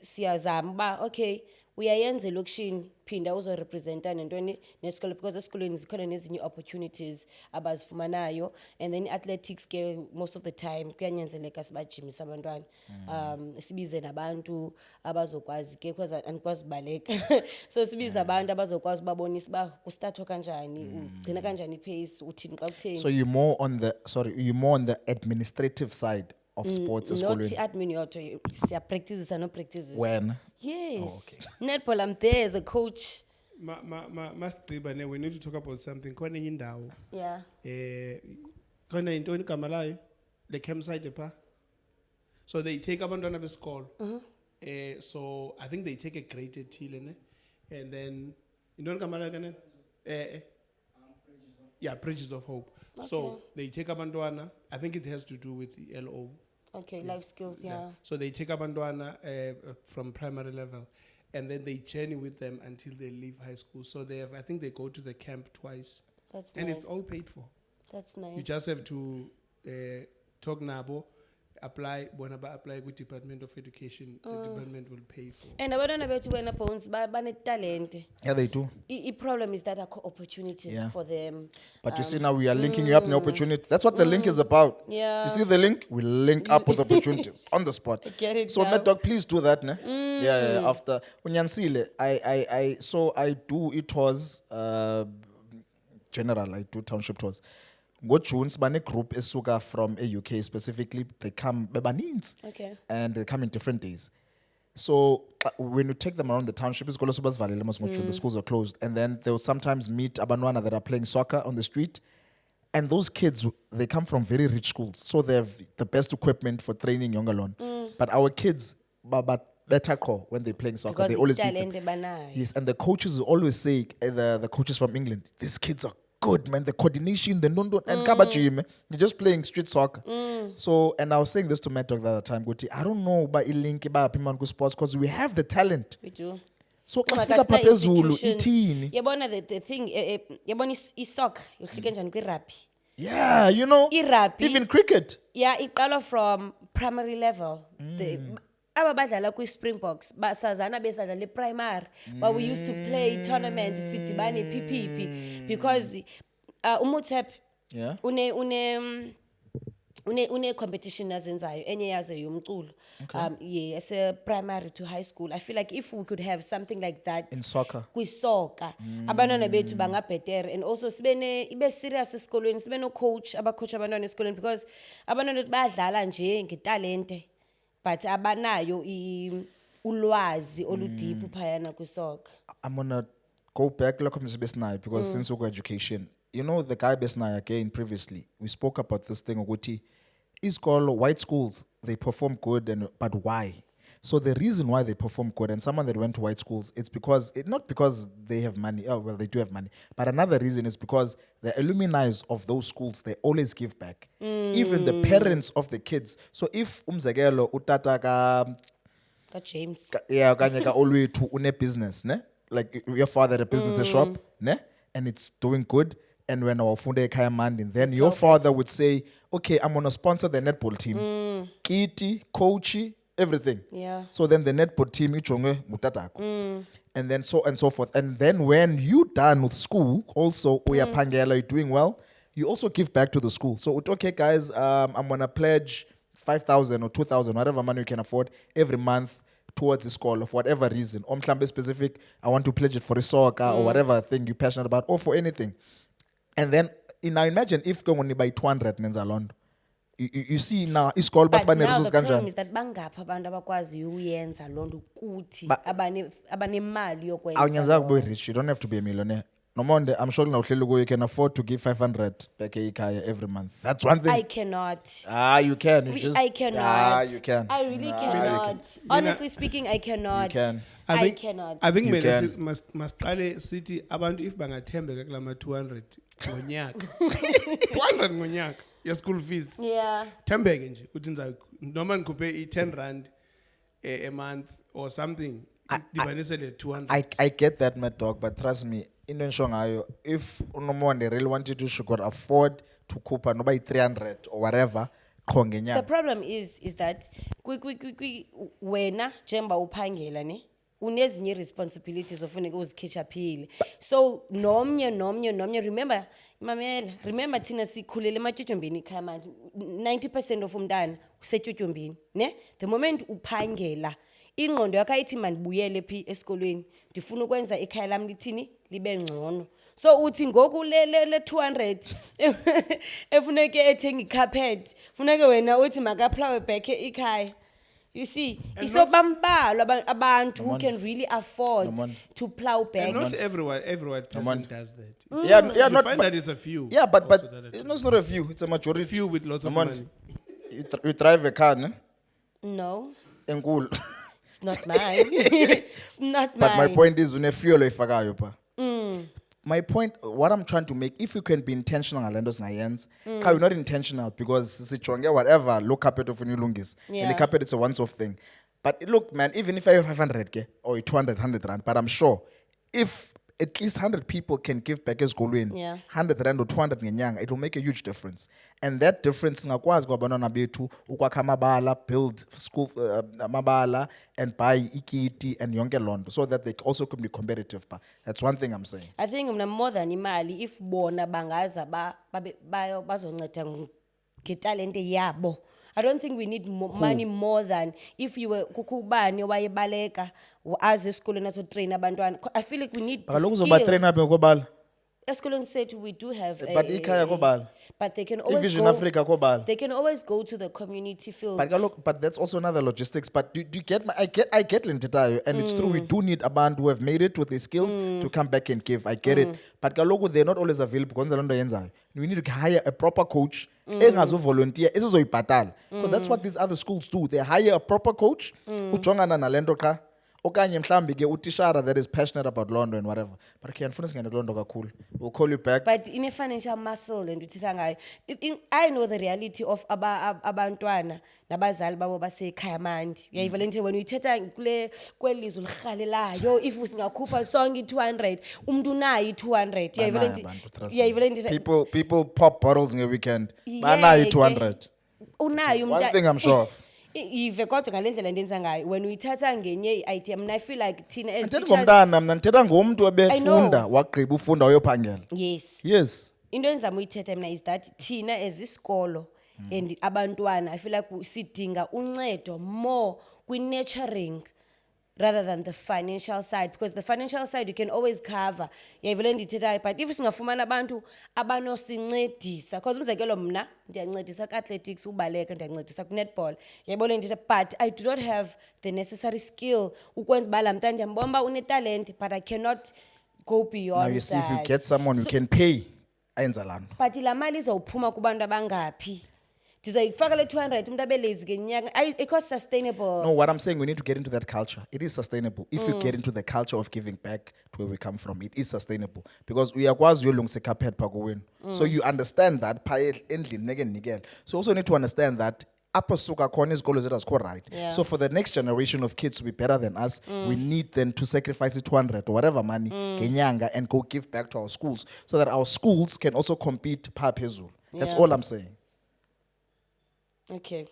[SPEAKER 3] siyazama uba okay uyayenza elokishini phinda uzorepresenta nentoni nesikolo because esikolweni zikhona nezinye opportunities abazifumanayo and then athletics ke most of the time kuyanyanzeleka sibajimisa abantwana sibize nabantu abazokwazi ke because andikwazi ubaleka so sibize abantu abazokwazi babonisa uba kustartwa kanjani ugcina kanjani ipace uthini xa kutheni
[SPEAKER 1] So you're more on the administrative side of sports
[SPEAKER 3] not
[SPEAKER 1] esikolweni.
[SPEAKER 3] admin yodwa siyapracticisa no practices
[SPEAKER 1] When?
[SPEAKER 3] yes
[SPEAKER 1] okay.
[SPEAKER 3] netball I'm there as a coach
[SPEAKER 2] Masigqiba ne we need to talk about something. Khona enye indawo.
[SPEAKER 3] yeah
[SPEAKER 2] Khona into igama layo the campsite pha. So they take abantwana besikolo. So I think they take a grade ethile ne and then into igama layo kana yeah, Bridges of Hope. So
[SPEAKER 3] Okay.
[SPEAKER 2] they take abantwana. I think it has to do with the LO.
[SPEAKER 3] okay life skills yeah
[SPEAKER 2] So they take abantwana from primary level, and then they journey with them until they leave high school. So I think they go to the camp twice,
[SPEAKER 3] that's
[SPEAKER 2] and
[SPEAKER 3] nice
[SPEAKER 2] it's all paid for.
[SPEAKER 3] that's nice
[SPEAKER 2] You just have to talk nabo, apply. When apply with Department of Education, the department will pay for.
[SPEAKER 3] and abantwana bethu wena bones banetalente
[SPEAKER 1] Yeah, they do.
[SPEAKER 3] i-problem is that akho opportunities
[SPEAKER 1] Yeah.
[SPEAKER 3] for them
[SPEAKER 1] But you see now we are linking you up in the opportunity. That's what the link is about.
[SPEAKER 3] Yeah.
[SPEAKER 1] You see the link? We link up with opportunities on the spot.
[SPEAKER 3] Get it
[SPEAKER 1] So
[SPEAKER 3] now.
[SPEAKER 1] Mad Dog, please do that, ne? Yeah. After Unyansile, I do it was general, I do township tours. Go June, Sbane group esuka from a UK specifically. They come bebanins.
[SPEAKER 3] Okay.
[SPEAKER 1] And they come in different days. So when you take them around the township, the schools are closed, and then they'll sometimes meet abanwana that are playing soccer on the street. And those kids, they come from very rich schools, so they have the best equipment for training young alone. But our kids, better call when they're playing soccer.
[SPEAKER 3] because
[SPEAKER 1] They always beat them.
[SPEAKER 3] italente banayo
[SPEAKER 1] Yes, and the coaches will always say, the coaches from England, these kids are good, man. The coordination, the non and kabaji, man. They're just playing street soccer. So, and I was saying this to Matt the other time, Guti, I don't know about link about Pimanku sports because we have the talent.
[SPEAKER 3] we do
[SPEAKER 1] So,
[SPEAKER 3] Like
[SPEAKER 1] kasifika
[SPEAKER 3] asina
[SPEAKER 1] pha phezulu,
[SPEAKER 3] institutions.
[SPEAKER 1] ithini.
[SPEAKER 3] Yabona the thing yabona isoccer yohluke njani kwi-rugby
[SPEAKER 1] Yeah,
[SPEAKER 3] I-rugby
[SPEAKER 1] even cricket.
[SPEAKER 3] yeah iqala from primary level aba badlala kwi-Springboks basazana besadlala e-primary but we used to play tournaments sidibane iphiphiphi because uMutep
[SPEAKER 1] Yeah.
[SPEAKER 3] une competition azenzayo enye yazo yomculo yeah as a primary to high school I feel like if we could have something like that
[SPEAKER 1] In soccer.
[SPEAKER 3] kwisoka abantwana bethu bangabhetere and also ibe serious esikolweni sibe no coach abacoach abantwana esikolweni because abantwana bethu bayadlala nje ngetalente but abanayo ulwazi oludeep phayana kwisoka.
[SPEAKER 1] I'm gonna go back like because since we education, you know the guy Besnai again previously, we spoke about this thing ukuthi isikolo white schools they perform good but why? So the reason why they perform good and someone that went to white schools, it's because not because they have money. Oh well, they do have money, but another reason is because the alumni of those schools they always give back. Even the parents of the kids. So if umzekelo utata
[SPEAKER 3] James.
[SPEAKER 1] yeah, kanye ka olwethu une business, ne? Like your father had a business shop, ne? And it's doing good. And when our funde ekhaya mandi, then your father would say, okay, I'm gonna sponsor the netball team. Kiti, coachy, everything.
[SPEAKER 3] Yeah.
[SPEAKER 1] So then the netball team ichonge mutatako. And then so and so forth. And then when you done with school, also uyapangela, you're doing well, you also give back to the school. So okay guys, I'm gonna pledge 5,000 or 2,000, whatever money you can afford every month towards the school of whatever reason. Omhlambe specific, I want to pledge it for a soccer or whatever thing you're passionate about or for anything. And then now imagine if going only by 200 nenza londo. You see now isikolo
[SPEAKER 3] But
[SPEAKER 1] basibane
[SPEAKER 3] now
[SPEAKER 1] resources
[SPEAKER 3] the problem
[SPEAKER 1] kanjani.
[SPEAKER 3] is that bangapha abantu abakwazi ukuyenza lonto ukuthi
[SPEAKER 1] But-
[SPEAKER 3] abanemali yokwenza.
[SPEAKER 1] Awunyanzanga
[SPEAKER 3] lonto.
[SPEAKER 1] ube rich, you don't have to be a millionaire. No monde, I'm sure now you can afford to give 500 back ekhaya every month. That's one thing.
[SPEAKER 3] I cannot.
[SPEAKER 1] You can. You just,
[SPEAKER 3] I cannot.
[SPEAKER 1] You can.
[SPEAKER 3] I really
[SPEAKER 1] You
[SPEAKER 3] cannot. Honestly speaking, I cannot.
[SPEAKER 1] can.
[SPEAKER 3] I cannot.
[SPEAKER 2] I think
[SPEAKER 1] You
[SPEAKER 2] made
[SPEAKER 1] can.
[SPEAKER 2] must qale sithi abantu if bangathembeka kulama 200 ngonyaka 200 ngonyaka ya school fees
[SPEAKER 3] Yeah.
[SPEAKER 2] thembeke nje ukuthi noma ngikhuphe i10 rand a month or something dibanise le 200.
[SPEAKER 1] I get that, Mad Dog, but trust me, in Nshongayo, if unomonde really wanted to, she could afford to kupa no by 300 or whatever.
[SPEAKER 3] The problem is that wena jemba uphangela ne unezinye responsibilities ofuneka uzikhetchaphile. So nomnye remember mamela remember thina sikhulele ematyotyombeni ekhaya manje 90% of umntana usetyotyombeni ne the moment uphangela ingqondo yakho ayithi mandibuyele phi esikolweni ndifuna ukwenza ekhaya lami lithini libe ngcono. So uthi ngoku le 200 efuneke ethenga icarpet funeke wena uthi makaplawe back ekhaya. You see, isobambalwa abantu who can really afford to plow back.
[SPEAKER 2] And not every person does that.
[SPEAKER 1] Yeah,
[SPEAKER 2] You
[SPEAKER 1] not
[SPEAKER 2] find
[SPEAKER 1] but-
[SPEAKER 2] that it's a few.
[SPEAKER 1] Yeah, but
[SPEAKER 2] also that are
[SPEAKER 1] it's not a few, it's a majority.
[SPEAKER 2] few with lots of
[SPEAKER 1] Come on.
[SPEAKER 2] money.
[SPEAKER 1] You drive a car, ne?
[SPEAKER 3] No,
[SPEAKER 1] Enkulu.
[SPEAKER 3] it's not mine. It's not mine.
[SPEAKER 1] But my point is, une fuel ifakayo pa. My point, what I'm trying to make, if you can be intentional, Alendos Nayens, we're not intentional because sichonge whatever, low carpet of unilungis. And the
[SPEAKER 3] Yeah.
[SPEAKER 1] carpet it's a once-off thing. But look, man, even if I have 500 ke, or 200, 100 rand, but I'm sure if at least 100 people can give back as Golwin,
[SPEAKER 3] Yeah.
[SPEAKER 1] 100 rand or 200 ngenyanga, it will make a huge difference. And that difference, ngakwazi kwa banana betu, ukwakha amabala, build school, amabala, and buy ikiti and yonke londo, so that they also could be competitive. Pa. That's one thing I'm saying.
[SPEAKER 3] I think mna more than imali if bona bangaza bazonceda ngetalente yabo. I don't think we need money more than if you were kukubani wayebaleka as esikolweni aso train abantwana. I feel like we need the
[SPEAKER 1] Kaloku uzoba
[SPEAKER 3] skill.
[SPEAKER 1] train up ngokobala.
[SPEAKER 3] Esikolweni sethu we do have
[SPEAKER 1] But ikhaya kobala.
[SPEAKER 3] but they can always
[SPEAKER 1] Vision
[SPEAKER 3] go,
[SPEAKER 1] Africa kobala.
[SPEAKER 3] they can always go to the community field.
[SPEAKER 1] But that's also another logistics. But do you get my? I get Lentitayo, and it's true. We do need a band who have made it with their skills to come back and give. I get it. But kaloku they're not always available. Konza lento yenzayo. We need to hire a proper coach. Engazo volunteer. Isizoyibatal. Because that's what these other schools do. They hire a proper coach. Ujongana nalento ka. Okanye mhlambi ke utishara that is passionate about London and whatever. But okay, unfuna singene kulondo kakhulu. We'll call you back.
[SPEAKER 3] But in a financial muscle and I know the reality of abantwana nabazali babo basekhaya mandi. Uyayivalente when uthetha kule kwelizwe lihalelayo if usingakhupha sonke 200 umuntu unayo 200 uyayivalente
[SPEAKER 1] Banayo abantu, trust me.
[SPEAKER 3] uyayivalente
[SPEAKER 1] People pop bottles in a weekend. Banayo 200.
[SPEAKER 3] unayo
[SPEAKER 1] One thing I'm sure of.
[SPEAKER 3] Ive kodwa ngalendlela ndenza ngayo when uyithatha ngenye idea mina I feel like thina as
[SPEAKER 1] Andithetha
[SPEAKER 3] teachers
[SPEAKER 1] ngomntana mna ndithetha ngomntu
[SPEAKER 3] I
[SPEAKER 1] ebefunda
[SPEAKER 3] know.
[SPEAKER 1] wagqiba ufunda wayophangela.
[SPEAKER 3] yes
[SPEAKER 1] Yes.
[SPEAKER 3] into enzama uyithetha mina is that thina as isikolo and abantwana I feel like sidinga uncedo more kwi-nurturing rather than the financial side, because the financial side you can always cover. Yayivele ndithethayo, but if singafumana abantu abanosincedisa, because umzekelo mna ndiyancedisa ku-athletics, ubaleka, ndiyancedisa ku-netball, yayibona ndithetha, but I do not have the necessary skill ukwenza uba laa mntana ndiyambona uba unetalent, but I cannot go beyond
[SPEAKER 1] Now you see, if you
[SPEAKER 3] that.
[SPEAKER 1] get someone you can pay, ayenza laa nto.
[SPEAKER 3] But laa mali izawuphuma kubantu abangaphi? Ndizayifaka le 200 umntu abe lazy ngenyanga. Ayikho sustainable.
[SPEAKER 1] No, what I'm saying, we need to get into that culture. It is sustainable. If you get into the culture of giving back to where we come from, it is sustainable. Because we are quasi uyolungisa carpet pakowenu. So you understand that. So you also need to understand that upper suka khona izikolo zethu azikho right.
[SPEAKER 3] Yeah.
[SPEAKER 1] So for the next generation of kids to be better than us, we need them to sacrifice 200 or whatever money ngenyanga and go give back to our schools so that our schools can also compete phezulu. That's
[SPEAKER 3] Yeah.
[SPEAKER 1] all I'm saying.
[SPEAKER 3] Okay.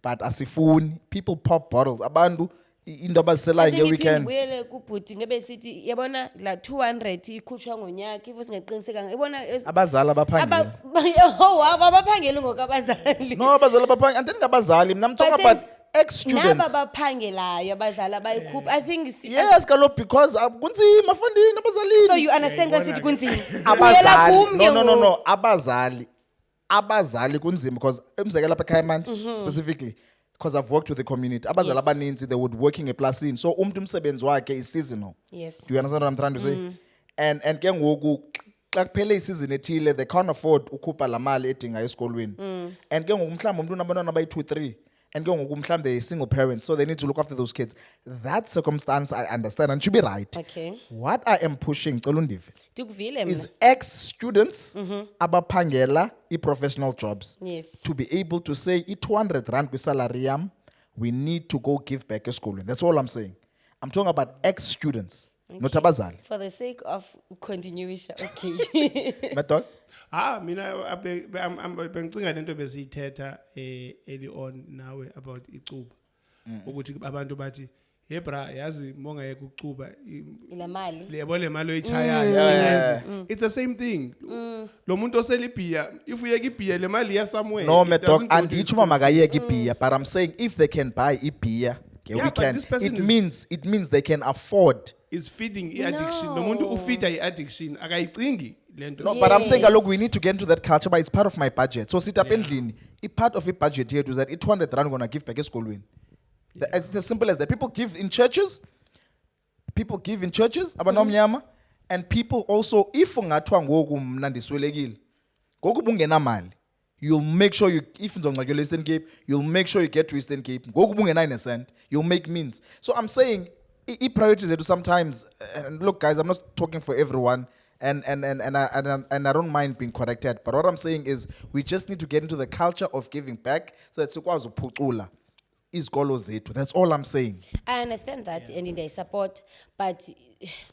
[SPEAKER 1] But asifuni, people pop bottles. Abantu into abaziselayo
[SPEAKER 3] I think
[SPEAKER 1] nge-weekend.
[SPEAKER 3] ibuyele kubhuti ngebe sithi yabona la 200 ikhutshwa ngonyaka if singaqiniseka yabona
[SPEAKER 1] Abazali abaphangela.
[SPEAKER 3] abaphangeli ngokabazali.
[SPEAKER 1] No, abazali abaphangela. Andeni ngabazali. Mna I'm talking
[SPEAKER 3] But
[SPEAKER 1] about
[SPEAKER 3] since
[SPEAKER 1] ex-students.
[SPEAKER 3] naba baphangelayo abazali abayikhupha. I think
[SPEAKER 1] Yes, kaloku because kunzima fundini abazalini.
[SPEAKER 3] so you understand that sithi kunzima.
[SPEAKER 1] Abazali. No. Abazali kunzima because umzekelo lapha ekhaya manje specifically because I've worked with the community. Abazali
[SPEAKER 3] Yes.
[SPEAKER 1] abaninzi they would working eplasini. So umuntu umsebenzi wakhe is seasonal.
[SPEAKER 3] Yes.
[SPEAKER 1] Do you understand what I'm trying to say? And ke ngoku xa kuphele isizini ethile they can't afford ukhupha la mali edinga esikolweni. And ke ngoku mhlawumbe umuntu unabantwana abayi 2-3 and ke ngoku mhlawumbe they single parents so they need to look after those kids. That circumstance I understand and should be right.
[SPEAKER 3] Okay.
[SPEAKER 1] What I am pushing cela undive
[SPEAKER 3] Ndikuvile
[SPEAKER 1] is
[SPEAKER 3] mina.
[SPEAKER 1] ex-students abaphangela i-professional jobs
[SPEAKER 3] Yes.
[SPEAKER 1] to be able to say i-200 rand kwi-salary yam we need to go give back esikolweni. That's all I'm saying. I'm talking about ex-students, not abazali.
[SPEAKER 3] For the sake of continuation, okay.
[SPEAKER 1] Mad dog?
[SPEAKER 2] Mina bengicinga lento besiyithetha early on nawe about icuba. Ukuthi abantu bathi hey bra yazi monga yekucuba
[SPEAKER 3] Ila mali.
[SPEAKER 2] lebo le mali oyichayayo. It's the same thing. Lo muntu osela ibhiya if uyeka ibhiya le mali ya somewhere.
[SPEAKER 1] No,
[SPEAKER 2] it
[SPEAKER 1] mad dog.
[SPEAKER 2] doesn't go to
[SPEAKER 1] And
[SPEAKER 2] his
[SPEAKER 1] each
[SPEAKER 2] school
[SPEAKER 1] mama
[SPEAKER 2] fees.
[SPEAKER 1] makayeki beer, but I'm saying if they can buy beer,
[SPEAKER 2] Yeah,
[SPEAKER 1] we
[SPEAKER 2] but
[SPEAKER 1] can.
[SPEAKER 2] this person
[SPEAKER 1] It means they can afford.
[SPEAKER 2] is feeding i-addiction. Lo muntu ufeeda i-addiction akayicingi lento.
[SPEAKER 1] No, but I'm saying,
[SPEAKER 3] Yes.
[SPEAKER 1] look, we need to get into that culture, but it's part of my budget. So sit up endlini. Part of the budget here is that 200 rand gonna give back esikolweni. It's as simple as that. People give in churches. Abanomnyama, and people also, if ungathiwa ngoku mna ndiswelekile, ngoku bungenamali, you'll make sure if you're Eastern Cape, you'll make sure you get to Eastern Cape. Ngoku bungenayine cent, you'll make means. So I'm saying, priorities are sometimes, and look guys, I'm not talking for everyone, and I don't mind being corrected, but what I'm saying is, we just need to get into the culture of giving back, so that sikwazi uphucula izikolo zethu. That's all I'm saying.
[SPEAKER 3] I understand that and I support, but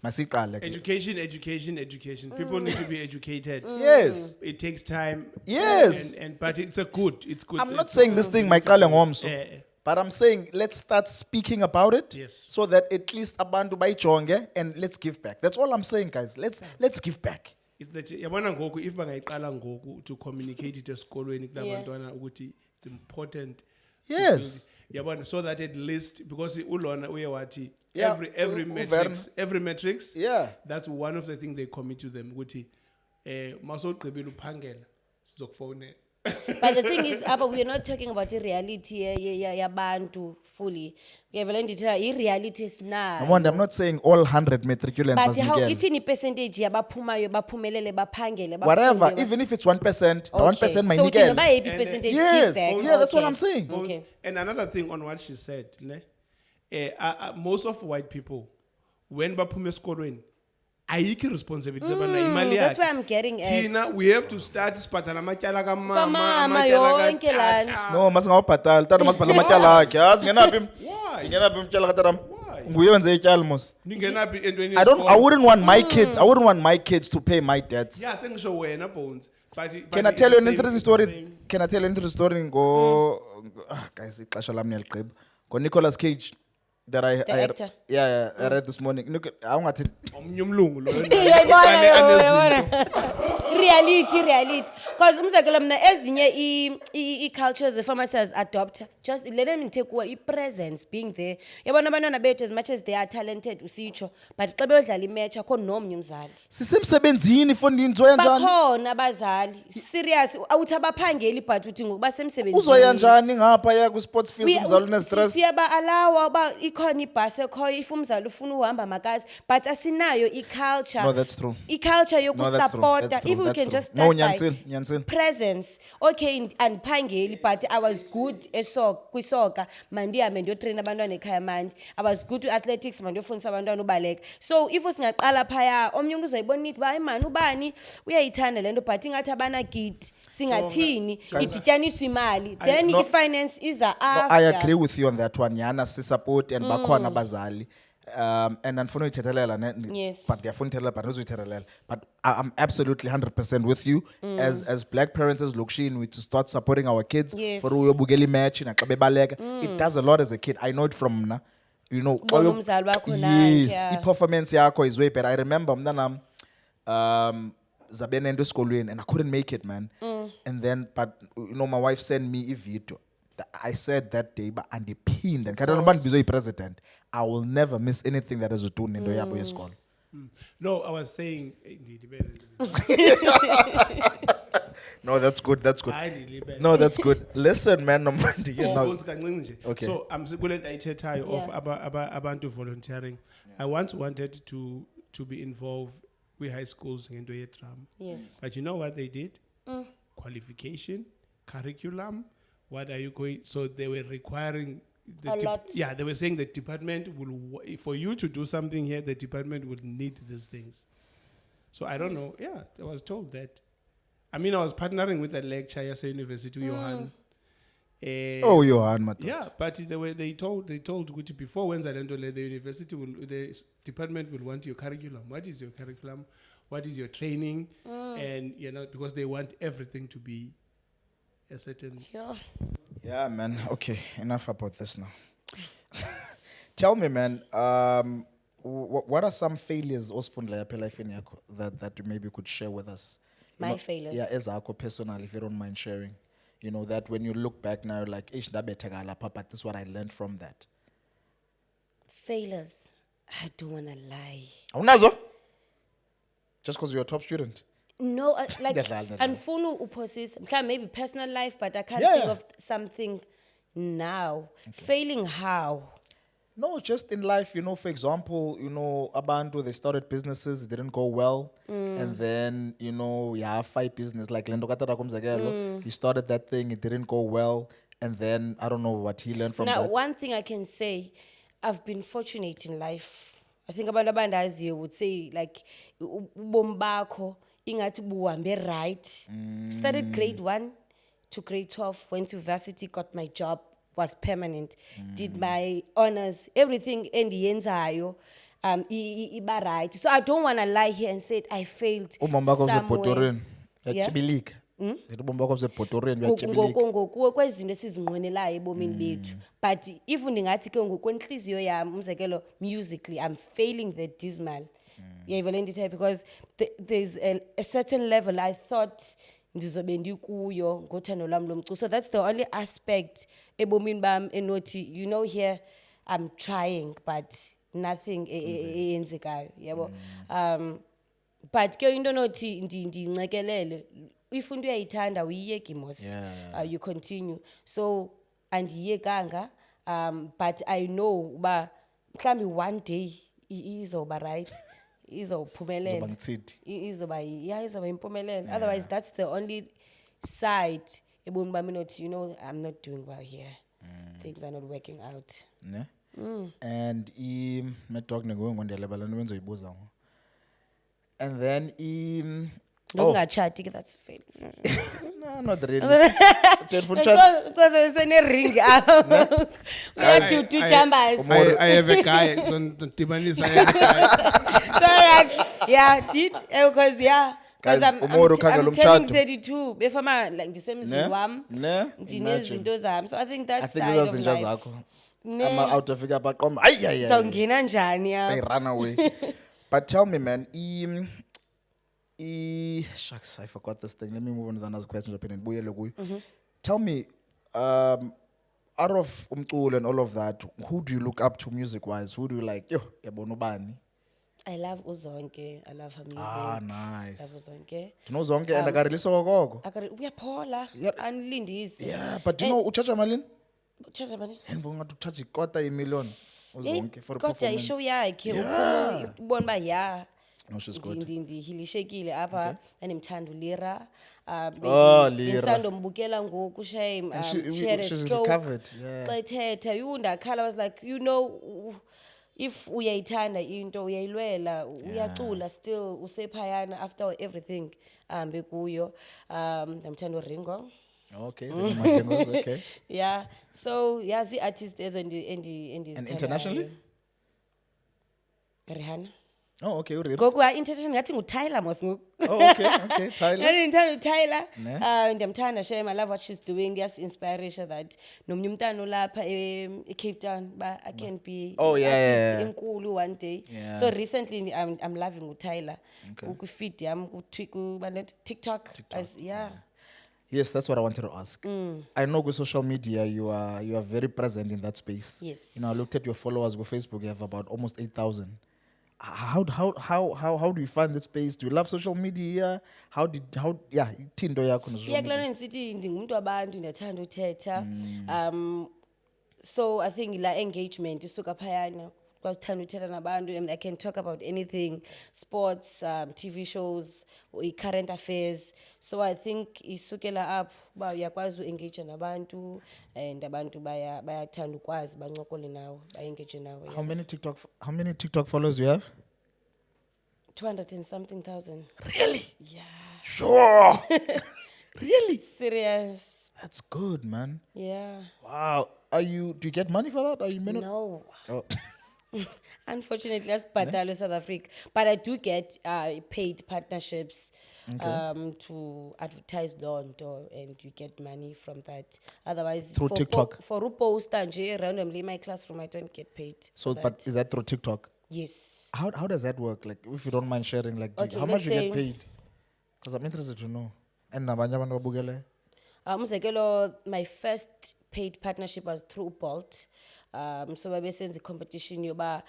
[SPEAKER 1] Masiqale ke.
[SPEAKER 2] Education. People need to be educated.
[SPEAKER 1] Yes.
[SPEAKER 2] It takes time.
[SPEAKER 1] Yes.
[SPEAKER 2] But it's good.
[SPEAKER 1] I'm not saying this thing mayiqale ngomso,
[SPEAKER 2] Eh.
[SPEAKER 1] but I'm saying let's start speaking about it,
[SPEAKER 2] Yes.
[SPEAKER 1] so that at least abantu bayijonge and let's give back. That's all I'm saying, guys. Let's give back.
[SPEAKER 2] It's that yabona ngoku if bangayiqala ngoku to communicate it esikolweni
[SPEAKER 3] Yeah.
[SPEAKER 2] kulabantwana ukuthi it's important.
[SPEAKER 1] Yes.
[SPEAKER 2] Yabona so that at least because ulona uye wathi
[SPEAKER 1] Yeah,
[SPEAKER 2] every metrics
[SPEAKER 1] Yeah.
[SPEAKER 2] that's one of the things they commit to them ukuthi masogqibela uphangela sizokufonela.
[SPEAKER 3] but the thing is, Abba, we are not talking about the reality yabantu fully. We have reality is now.
[SPEAKER 1] No wonder, I'm not saying all 100 matriculants
[SPEAKER 3] But
[SPEAKER 1] must
[SPEAKER 3] how
[SPEAKER 1] get.
[SPEAKER 3] itini percentage yabaphumayo baphumelele baphangele
[SPEAKER 1] Whatever,
[SPEAKER 3] bafunde,
[SPEAKER 1] even if it's 1%, the 1%
[SPEAKER 3] so
[SPEAKER 1] might
[SPEAKER 3] uthi noba
[SPEAKER 1] get.
[SPEAKER 3] yiphi percentage
[SPEAKER 1] Yes,
[SPEAKER 3] give back.
[SPEAKER 1] yeah, that's what
[SPEAKER 3] Okay.
[SPEAKER 1] I'm saying.
[SPEAKER 3] Okay.
[SPEAKER 2] And another thing on what she said, ne? Most of white people, when baphume esikolweni, ayikho responsibility abanayo imali
[SPEAKER 3] that's
[SPEAKER 2] yakhe.
[SPEAKER 3] where I'm getting at.
[SPEAKER 2] Thina we have to start sibhadala amatyala kamama,
[SPEAKER 3] Kamama,
[SPEAKER 2] amatyala
[SPEAKER 3] yonke laa nto.
[SPEAKER 2] katata.
[SPEAKER 1] No, masingawubhatali. Tata masibhatala amatyala akhe. Yazi ngenaphi?
[SPEAKER 2] Why?
[SPEAKER 1] Ngenaphi umtyala kataram?
[SPEAKER 2] Why?
[SPEAKER 1] Nguye wenze ityala mos.
[SPEAKER 2] Ningenaphi entweni
[SPEAKER 1] I
[SPEAKER 2] yesikolo?
[SPEAKER 1] wouldn't want my kids. I wouldn't want my kids to pay my debts.
[SPEAKER 2] Yeah, sengisho wena Bones. But
[SPEAKER 1] Can I tell you an interesting story? Can I tell you an interesting story? Guys, ixesha lam niyaliqhiba. Go Nicolas Cage that
[SPEAKER 3] The actor?
[SPEAKER 1] I read this morning. Awungathi
[SPEAKER 2] Omnye umlungu lo.
[SPEAKER 3] Uyayibona, uyayibona. reality. Because umzekelo mna ezinye i-cultures the-pharmacists adopt, just let me take away i-presence being there. Yabona abantwana bethu as much as they are talented, usitsho, but xa beyodlala imatch akho nomnye umzali.
[SPEAKER 1] Sisemsebenzini fondini uzoya njani?
[SPEAKER 3] Bakhona abazali. Serious, awuthi abaphangeli but uthi ngokuba semsebenzini.
[SPEAKER 1] Uzoya njani ngapha ya ku-sports field umzali une-stress?
[SPEAKER 3] Siyaba-alawa uba ikhona ibhasi ekhoyo if umzali ufuna uhamba makazi, but asinayo i-culture.
[SPEAKER 1] No, that's true.
[SPEAKER 3] I-culture
[SPEAKER 1] No, that's true.
[SPEAKER 3] yokusupporta.
[SPEAKER 1] That's true.
[SPEAKER 3] If we
[SPEAKER 1] That's
[SPEAKER 3] can
[SPEAKER 1] true.
[SPEAKER 3] just
[SPEAKER 1] No,
[SPEAKER 3] start by
[SPEAKER 1] Nyansel.
[SPEAKER 3] presence. Okay, andiphangeli but I was good kwisoka mandihambe ndiyotrayina abantwana ekhaya mandi. I was good to-athletics mandiyofundisa abantwana ubaleka. So if singaqala phaya omnye umuntu uzoyibona ithi uba hayi mani ubani uyayithanda le nto but ingathi abanagidi singathini idityaniswa imali then
[SPEAKER 1] No.
[SPEAKER 3] i-finance iza
[SPEAKER 1] No,
[SPEAKER 3] after.
[SPEAKER 1] I agree with you on that one. Yana si-support and bakhona abazali. And andifuna uyithethelela
[SPEAKER 3] Yes.
[SPEAKER 1] but ndiyafuna uyithethelela but ndizoyithethelela. But I'm absolutely 100% with you. As black parents ezilokishini, we to start supporting our kids.
[SPEAKER 3] Yes.
[SPEAKER 1] For uyobukela imatch naxa bebaleka. It does a lot as a kid. I know it from mna. You know,
[SPEAKER 3] Ubona
[SPEAKER 1] xa
[SPEAKER 3] umzali wakho naye,
[SPEAKER 1] yes,
[SPEAKER 3] yeah.
[SPEAKER 1] i-performance yakho is way better. I remember mntanam zabe nento esikolweni and I couldn't make it, man. And then, but you know, my wife sent me a video. I said that day, but andiphinda ndikhathana noba ndibizwe yi-president, I will never miss anything that has to do nento yabo yesikolo.
[SPEAKER 2] No, I was saying,
[SPEAKER 1] No, that's good.
[SPEAKER 2] Hayi, ndilibele.
[SPEAKER 1] No, that's good. Listen, man, Nomandi.
[SPEAKER 2] Phones kancinci nje.
[SPEAKER 1] Okay.
[SPEAKER 2] So I'm kule nto ayithethayo of abantu volunteering. I once wanted to be involved with high schools ngento ye-drum.
[SPEAKER 3] Yes.
[SPEAKER 2] But you know what they did? Qualification, curriculum, what are you going? So they were requiring
[SPEAKER 3] A lot.
[SPEAKER 2] Yeah, they were saying the department for you to do something here, the department would need these things. So I don't know. Yeah, I was told that. I mean, I was partnering with a lecturer at University Johan.
[SPEAKER 1] Oh, Johan, Matt.
[SPEAKER 2] Yeah, but they told Gucci before when the department will want your curriculum. What is your curriculum? What is your training? And because they want everything to be a certain.
[SPEAKER 3] Yeah.
[SPEAKER 1] Yeah, man. Okay, enough about this now. Tell me, man. What are some failures osifundile apha elifeni yakho that you maybe could share with us? You
[SPEAKER 3] My
[SPEAKER 1] know,
[SPEAKER 3] failures?
[SPEAKER 1] Yeah, ezakho personal, if you don't mind sharing. You know, that when you look back now, you're like, ish, ndabetheka lapha, but this is what I learned from that.
[SPEAKER 3] Failures. I don't want to lie.
[SPEAKER 1] Awunazo? Just because you're a top student?
[SPEAKER 3] No, like,
[SPEAKER 1] Ngiyadlala.
[SPEAKER 3] andifuna uphosisa. Mhlawumbe maybe personal life, but I can't
[SPEAKER 1] Yeah,
[SPEAKER 3] think
[SPEAKER 1] yeah.
[SPEAKER 3] of something now. Failing how?
[SPEAKER 1] No, just in life, you know, for example, you know, abantu, they started businesses, it didn't go well. And then, you know, yeah, fight business, like Lendo Katara Komzagelo, he started that thing, it didn't go well. And then, I don't know what he learned from
[SPEAKER 3] Now,
[SPEAKER 1] that.
[SPEAKER 3] one thing I can say, I've been fortunate in life. I think about as you would say, like, ubombako, ingathi buhambe right. Started grade 1 to grade 12, went to varsity, got my job, was permanent, did my honors, everything endiyenzayo, iba right. So I don't want to lie here and say I failed
[SPEAKER 1] Umambako
[SPEAKER 3] somewhere.
[SPEAKER 1] useBhotoreni.
[SPEAKER 3] Yeah.
[SPEAKER 1] Yachibilika. Ndithi umambako useBhotoreni uyachibilika.
[SPEAKER 3] Ngokuwe kwezinto esizinqwenelayo ebomini bethu. But if ndingathi ke ngokwenhliziyo yami umzekelo musically I'm failing the dismal. Yayivele ndithe because there's a certain level I thought ndizobe ndikuyo ngothando lwami lomculo. So that's the only aspect ebomini bami enothi you know here I'm trying but nothing eyenzekayo yabo. But ke into nothi ndincekelele if into uyayithanda uyiyeki mos you continue so andiyekanga but I know uba mhlambi one day izoba right izophumelela
[SPEAKER 1] Izoba ngitsidi.
[SPEAKER 3] izoba impumelelo otherwise that's the only side eboni bami nothi you know I'm not doing well here things are not working out.
[SPEAKER 1] Ne? And Mad Dog nguwe ngondiyalebala nto benzoyibuza ngo. And then
[SPEAKER 3] Nokungachati ke that's fail.
[SPEAKER 1] No, not really.
[SPEAKER 3] Because it's in a ring. We have two chambers.
[SPEAKER 2] I have a guy. Tibanisa, I have a guy.
[SPEAKER 3] So that's because because
[SPEAKER 1] Guys, Umoro ukhangela
[SPEAKER 3] I'm turning
[SPEAKER 1] umtshato.
[SPEAKER 3] 32 before like ndisemzini wami
[SPEAKER 1] Ne?
[SPEAKER 3] ndinezinto zami so I think
[SPEAKER 1] I
[SPEAKER 3] that's
[SPEAKER 1] think
[SPEAKER 3] side
[SPEAKER 1] those
[SPEAKER 3] of
[SPEAKER 1] zinja
[SPEAKER 3] life
[SPEAKER 1] zakho.
[SPEAKER 3] Ne.
[SPEAKER 1] Ama out of fika baqoma. Ay.
[SPEAKER 3] Sawungena njani
[SPEAKER 1] They
[SPEAKER 3] ya
[SPEAKER 1] run away. But tell me, man, Shucks, I forgot this thing. Let me move on to another question.
[SPEAKER 3] Mm-hmm.
[SPEAKER 1] Tell me, out of umculo and all of that, who do you look up to music-wise? Who do you like? Yo, yabona ubani?
[SPEAKER 3] I love Uzonke. I love her music.
[SPEAKER 1] Ah,
[SPEAKER 3] I love
[SPEAKER 1] nice.
[SPEAKER 3] Uzonke.
[SPEAKER 1] Do you know zonke and akarelease okoko?
[SPEAKER 3] Uyaphola.
[SPEAKER 1] Yeah.
[SPEAKER 3] Anilindise.
[SPEAKER 1] Yeah, but do you know uchacha malini?
[SPEAKER 3] Tshata bani?
[SPEAKER 1] And ngathi uchacha ikota million uzonke for a
[SPEAKER 3] Kodwa
[SPEAKER 1] performance.
[SPEAKER 3] ishow yakhe
[SPEAKER 1] Yeah.
[SPEAKER 3] uphuma ubona ba ya.
[SPEAKER 1] No, she's good.
[SPEAKER 3] Ndihilishekile apha ndimthanda uLira.
[SPEAKER 1] Oh, Lira.
[SPEAKER 3] Bendisandombukela ngoku shame.
[SPEAKER 1] And
[SPEAKER 3] She had a
[SPEAKER 1] she's
[SPEAKER 3] stroke.
[SPEAKER 1] recovered, yeah.
[SPEAKER 3] Xa ethetha ndakhala, I was like, you know, if uyayithanda into uyayilwela uyacula still usephayana after everything ahambe kuyo. Ndamthanda uRingo.
[SPEAKER 1] Okay, then Makengo's okay.
[SPEAKER 3] Yeah, so yazi artist ezo
[SPEAKER 1] And
[SPEAKER 3] endizithandayo.
[SPEAKER 1] internationally?
[SPEAKER 3] Rihanna.
[SPEAKER 1] Oh, okay, uri.
[SPEAKER 3] Ngoku international ngathi nguTyler mos ngoku.
[SPEAKER 1] Oh, okay, Tyler.
[SPEAKER 3] Yaani ndithanda uTyler.
[SPEAKER 1] Ne?
[SPEAKER 3] Ndiyamthanda shame, I love what she's doing. Inspiration that nomnye umntana olapha eCape Town ba I can be
[SPEAKER 1] Oh,
[SPEAKER 3] an
[SPEAKER 1] yeah,
[SPEAKER 3] artist
[SPEAKER 1] yeah, yeah.
[SPEAKER 3] enkulu one day.
[SPEAKER 1] Yeah.
[SPEAKER 3] So recently I'm loving uTyler.
[SPEAKER 1] Okay.
[SPEAKER 3] Ku-feed yam TikTok. Yeah.
[SPEAKER 1] Yes, that's what I wanted to ask.
[SPEAKER 3] Mm.
[SPEAKER 1] I know with social media you are very present in that space.
[SPEAKER 3] Yes.
[SPEAKER 1] You know, I looked at your followers with Facebook. You have about almost 8,000. How do you find that space? Do you love social media? Tindo yakho no social
[SPEAKER 3] Yeah,
[SPEAKER 1] media.
[SPEAKER 3] kulona nisithi ndingumuntu wabantu ndiyathanda uthetha. So I think la engagement isuka phayana kwathanda uthetha nabantu, and I can talk about anything, sports, TV shows, current affairs. So I think isukela up ba uyakwazi uengage nabantu and abantu bayathanda ukwazi bancokole nawe, baengage nawe.
[SPEAKER 1] How many TikTok followers do you have?
[SPEAKER 3] 200 and something thousand.
[SPEAKER 1] Really?
[SPEAKER 3] Yeah.
[SPEAKER 1] Sure.
[SPEAKER 3] Really? Serious.
[SPEAKER 1] That's good, man.
[SPEAKER 3] Yeah.
[SPEAKER 1] Wow. Do you get money for that? Are you
[SPEAKER 3] No.
[SPEAKER 1] Oh.
[SPEAKER 3] Unfortunately, that's Badalo South Africa. But I do get paid partnerships to advertise Lonto, and you get money from that. Otherwise,
[SPEAKER 1] Through TikTok?
[SPEAKER 3] For repost and randomly in my classroom, I don't get paid.
[SPEAKER 1] So,
[SPEAKER 3] for
[SPEAKER 1] but
[SPEAKER 3] that.
[SPEAKER 1] is that through TikTok?
[SPEAKER 3] Yes.
[SPEAKER 1] How does that work? Like, if you don't mind sharing, like,
[SPEAKER 3] Okay,
[SPEAKER 1] how much
[SPEAKER 3] let's
[SPEAKER 1] you get
[SPEAKER 3] say-
[SPEAKER 1] paid? Because I'm interested to know. And nabanye abantu babukele?
[SPEAKER 3] Umzekelo, my first paid partnership was through Bolt. So babesenza i-competition yoba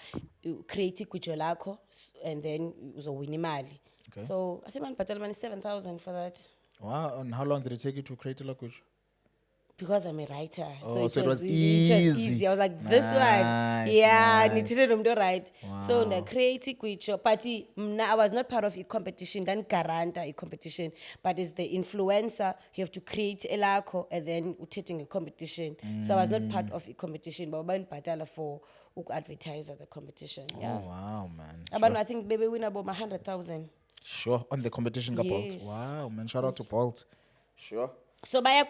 [SPEAKER 3] create igwijo lakho and then uzowina imali.
[SPEAKER 1] Okay.
[SPEAKER 3] So I think mandibhatala mani 7,000 for that.
[SPEAKER 1] Wow. And how long did it take you to create a language?
[SPEAKER 3] Because I'm a writer,
[SPEAKER 1] Oh, so it was
[SPEAKER 3] it was
[SPEAKER 1] easy.
[SPEAKER 3] easy. I was like, this one,
[SPEAKER 1] Nice,
[SPEAKER 3] yeah,
[SPEAKER 1] nice.
[SPEAKER 3] nithile nomntu right. So
[SPEAKER 1] Wow.
[SPEAKER 3] the creative which, but I was not part of a competition. Then garanta a competition, but it's the influencer. You have to create a lako and then uthethe a competition. So I was not part of a competition, but I'm batala for advertise at the competition. Yeah,
[SPEAKER 1] Oh, wow, man.
[SPEAKER 3] Abantu, I think baby win about 100,000.
[SPEAKER 1] Sure. On the competition ka Bolt.
[SPEAKER 3] Yes.
[SPEAKER 1] Wow, man. Shout out to Bolt. Sure.
[SPEAKER 3] So baya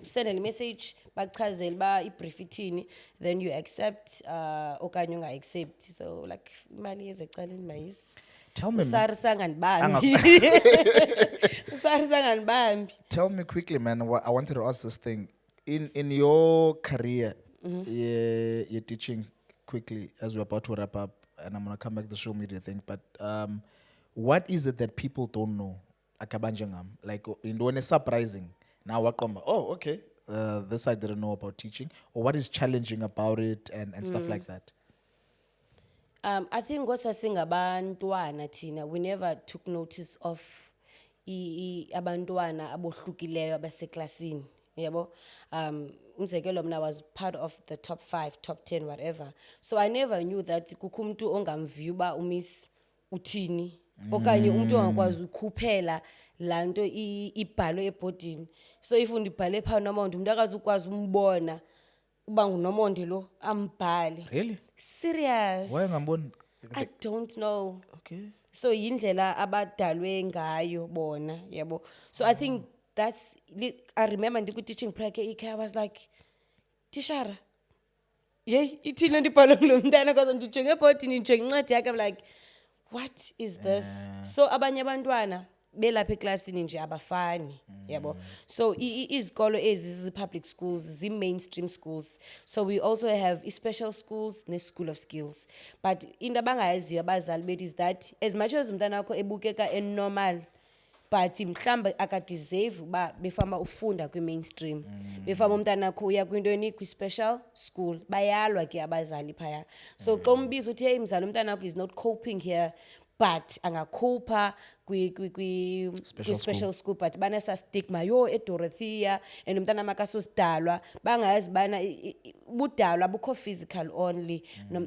[SPEAKER 3] send a message bakuchazela ba ibrief ithini, then you accept okanye unga accept. So like imali ezecaleni mayis.
[SPEAKER 1] Tell me, man.
[SPEAKER 3] Usarisa ngandibambi. Usarisa ngandibambi.
[SPEAKER 1] Tell me quickly, man. What I wanted to ask this thing. In your career, you're teaching quickly as we're about to wrap up, and I'm gonna come back to the social media thing. But what is it that people don't know? Akabanjangam, like in the one is surprising. Now what come? Oh, okay. This I didn't know about teaching, or what is challenging about it, and stuff like that.
[SPEAKER 3] I think ngosasingabantwana thina, we never took notice of abantwana abohlukileyo abaseklasini. Yabo, umzekelo mina was part of the top 5, top 10, whatever. So I never knew that kukho umuntu ongamview ba umiss uthini. Okanye umuntu ongakwazi ukukhuphela lanto ibhalwe ebhodini. So if undibhale pha nomonde umuntu akazukwazi umbona uba ngunomonde lo ambhale.
[SPEAKER 1] Really?
[SPEAKER 3] Serious?
[SPEAKER 1] Why ngamboni?
[SPEAKER 3] I don't know.
[SPEAKER 1] Okay.
[SPEAKER 3] So yindlela abadalwe ngayo bona, yabo. So I think that's I remember ndiku teaching practice I was like, Tishara, yey ithini ndibhala kulo mntana because ndijonge ebhodini ndijonge incwadi yakhe, I'm like, what is this? So abanye abantwana belapha eklasini nje abafani, yabo. So izikolo ezi public schools, mainstream schools. So we also have special schools ne school of skills. But into abangayaziyo abazali bethu is that as much as umntana wakho ebukeka normal but mhlawumbe akadeserve uba befama ufunda kwi-mainstream befama umntana wakho uya kwintoni kwi-special school bayalwa ke abazali phaya so xa umbiza uthi hey mzali umntana wakho is not coping here but angakhupha kwi-special school but banesa stigma yo eDorothea and umntana makasosidalwa bangayazi bana budalwa bukho physical only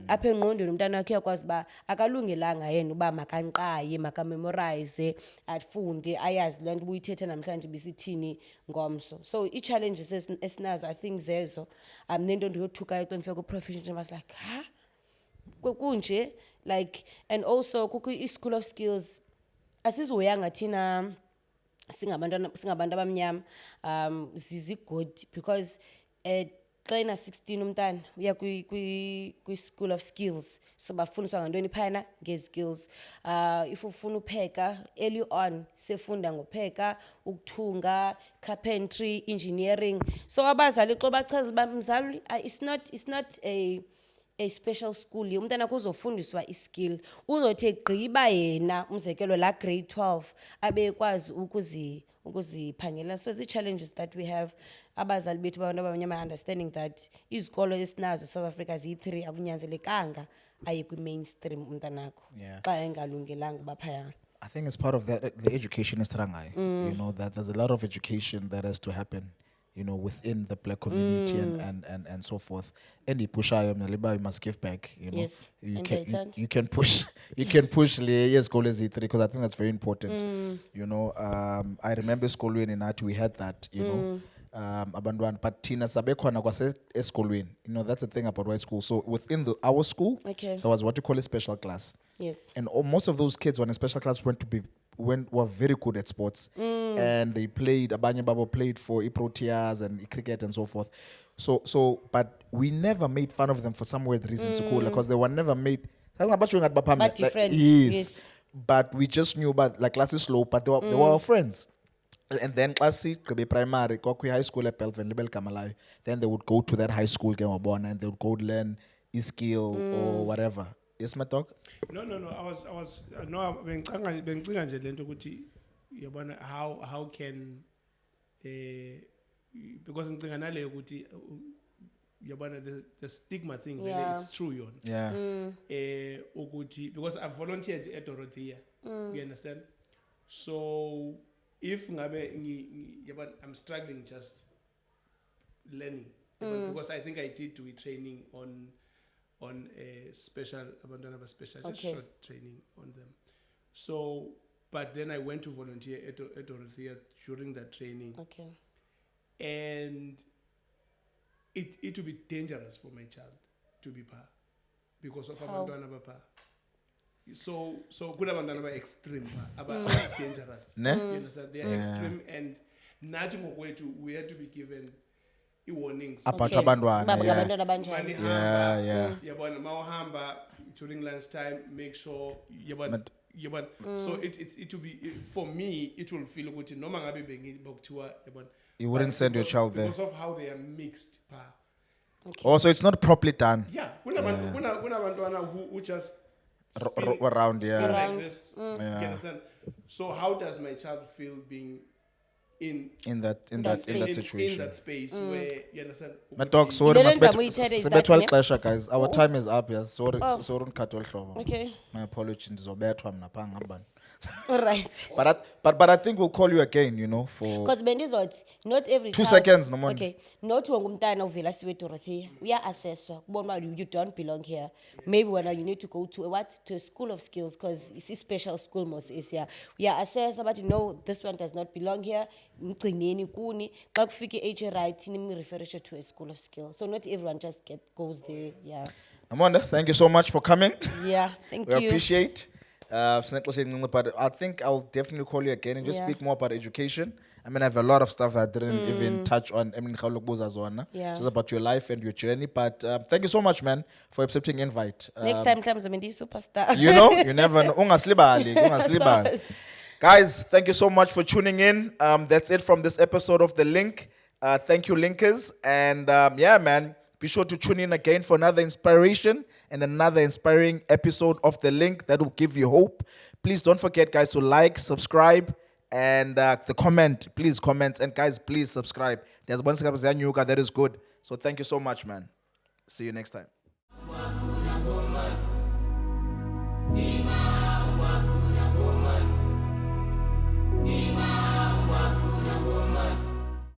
[SPEAKER 3] apha engqondweni umntana wakhe uyakwazi uba akalungelanga yena uba makanqaye makamemorize afunde ayazi le nto ubuyithetha namhlanje bisithini ngomso so ii-challenges esinazo I think zezo nento ndiyothukayo xa ndifika ku-profession I was like ha kunje like and also kukho i-school of skills asizihoyanga thina singabantu abamnyama zizigodi because xa ina 16 umntana uya kwi-school of skills so bafundiswa ngantoni phayana ngezi-skills if ufuna upheka early on sefunda ngopheka ukuthunga carpentry engineering so abazali xa bachaza uba mzali it's not a special school umntana kuzofundiswa iskill uzothi gqiba yena umzekelo la grade 12 abekwazi ukuziphangela so zii-challenges that we have abazali bethu babantu abamnyama understanding that izikolo esinazo South Africa ziyi-3 akunyanzelekanga aye kwi-mainstream umntanakho xa engalungelanga uba phaya
[SPEAKER 1] I think it's part of that, the education is Rangai. You know, that there's a lot of education that has to happen, you know, within the black community and so forth. And the push you must give back, you know.
[SPEAKER 3] Yes,
[SPEAKER 1] You
[SPEAKER 3] and
[SPEAKER 1] can
[SPEAKER 3] they turn.
[SPEAKER 1] you can push yes goal is E3 because I think that's very important. You know, I remember school in Inati we had that, you know. Abantwana but thina sabekhona kwase esikolweni, you know, that's the thing about white school. So within our school
[SPEAKER 3] Okay.
[SPEAKER 1] there was what you call a special class.
[SPEAKER 3] yes
[SPEAKER 1] And most of those kids, when a special class were very good at sports, and they played. Abanye Babo played for Proteas and cricket and so forth. But we never made fun of them for some weird reasons, because they were never made.
[SPEAKER 3] But different,
[SPEAKER 1] Yes.
[SPEAKER 3] yes.
[SPEAKER 1] But we just knew about like class is slow, but they were our friends. And then class primary, Kokwi High School at Belvin, Libel Kamalai. Then they would go to that high school game and they would go learn a skill or whatever. Yes, my talk.
[SPEAKER 2] No. I was no. Bengicinga nje lento ukuthi yabona how can because ngicinga nale ukuthi yabona the stigma thing
[SPEAKER 3] Yeah.
[SPEAKER 2] it's true yon.
[SPEAKER 1] Yeah.
[SPEAKER 2] Ukuthi because I volunteered at Dorothea. You understand? So if ngabe yabona I'm struggling just learning because I think I did do a training on a special abantwana special just
[SPEAKER 3] Okay.
[SPEAKER 2] short training on them. So but then I went to volunteer at Dorothea during that training
[SPEAKER 3] okay
[SPEAKER 2] and it would be dangerous for my child to be pa because of
[SPEAKER 3] How?
[SPEAKER 2] abantwana bapa. So good abantwana ba extreme aba dangerous.
[SPEAKER 1] Ne?
[SPEAKER 2] You understand? They are extreme and nathi ngokwethu we had to be given warnings.
[SPEAKER 1] About
[SPEAKER 3] Okay.
[SPEAKER 1] abantwana,
[SPEAKER 3] Baba
[SPEAKER 1] yeah.
[SPEAKER 3] ngabantwana abanjani.
[SPEAKER 2] Mani
[SPEAKER 1] Yeah,
[SPEAKER 2] hamba,
[SPEAKER 1] yeah.
[SPEAKER 2] yabona mawahamba during lunchtime make sure yabona yabona so it will be for me it will feel ukuthi noma ngabe bengibokuthiwa yabona
[SPEAKER 1] You wouldn't
[SPEAKER 2] but
[SPEAKER 1] send your
[SPEAKER 2] because-
[SPEAKER 1] child there.
[SPEAKER 2] because of how they are mixed pa
[SPEAKER 3] Okay.
[SPEAKER 1] Also, it's not properly done.
[SPEAKER 2] yeah kunabantwana who just spin-
[SPEAKER 1] Around,
[SPEAKER 2] spin
[SPEAKER 1] yeah.
[SPEAKER 2] like
[SPEAKER 3] Around,
[SPEAKER 2] this,
[SPEAKER 1] Yeah.
[SPEAKER 2] you understand? So how does my child feel being in
[SPEAKER 1] In that
[SPEAKER 3] space.
[SPEAKER 2] in
[SPEAKER 1] situation.
[SPEAKER 2] that space where you understand
[SPEAKER 1] My dog,
[SPEAKER 2] ukuthi-
[SPEAKER 1] sorry,
[SPEAKER 3] Ilelenza muyithethe is that,
[SPEAKER 1] sibethwa
[SPEAKER 3] ne?
[SPEAKER 1] ixesha, guys. Our time is up, yes. Sorry,
[SPEAKER 3] Oh.
[SPEAKER 1] sorry unkhatha olu hlobo.
[SPEAKER 3] Okay.
[SPEAKER 1] My apologies, ndizobethwa mna phaa ngihambani.
[SPEAKER 3] All right.
[SPEAKER 1] But I think we'll call you again, you know, for
[SPEAKER 3] Because bendizothi not every
[SPEAKER 1] 2
[SPEAKER 3] child-
[SPEAKER 1] seconds, Nomonde.
[SPEAKER 3] Okay, not wonke umntana uvela siwe Dorothea uya-assesswa kubona uba you don't belong here. Maybe when you need to go to a school of skills because it's a special school most is here. Uya-assesswa but no, this one does not belong here. Mgcineni kuni xa kufika i-age right nimreferishe to a school of skills. So not everyone just goes there. Yeah.
[SPEAKER 1] Amanda, thank you so much for coming.
[SPEAKER 3] Yeah, thank
[SPEAKER 1] We
[SPEAKER 3] you.
[SPEAKER 1] appreciate. But I think I'll definitely call you again and just
[SPEAKER 3] Yeah.
[SPEAKER 1] speak more about education. I mean, I have a lot of stuff that I didn't even touch on.
[SPEAKER 3] Yeah.
[SPEAKER 1] Just about your life and your journey. But thank you so much, man, for accepting invite.
[SPEAKER 3] Next time comes when superstar.
[SPEAKER 1] You know, you never know. Ungaslibali, ungaslibali. Guys, thank you so much for tuning in. That's it from this episode of The Link. Thank you, Linkers. And yeah, man, be sure to tune in again for another inspiration and another inspiring episode of The Link that will give you hope. Please don't forget, guys, to like, subscribe, And the comment, please comment. And guys, please subscribe. There's one that is good. So thank you so much, man. See you next time.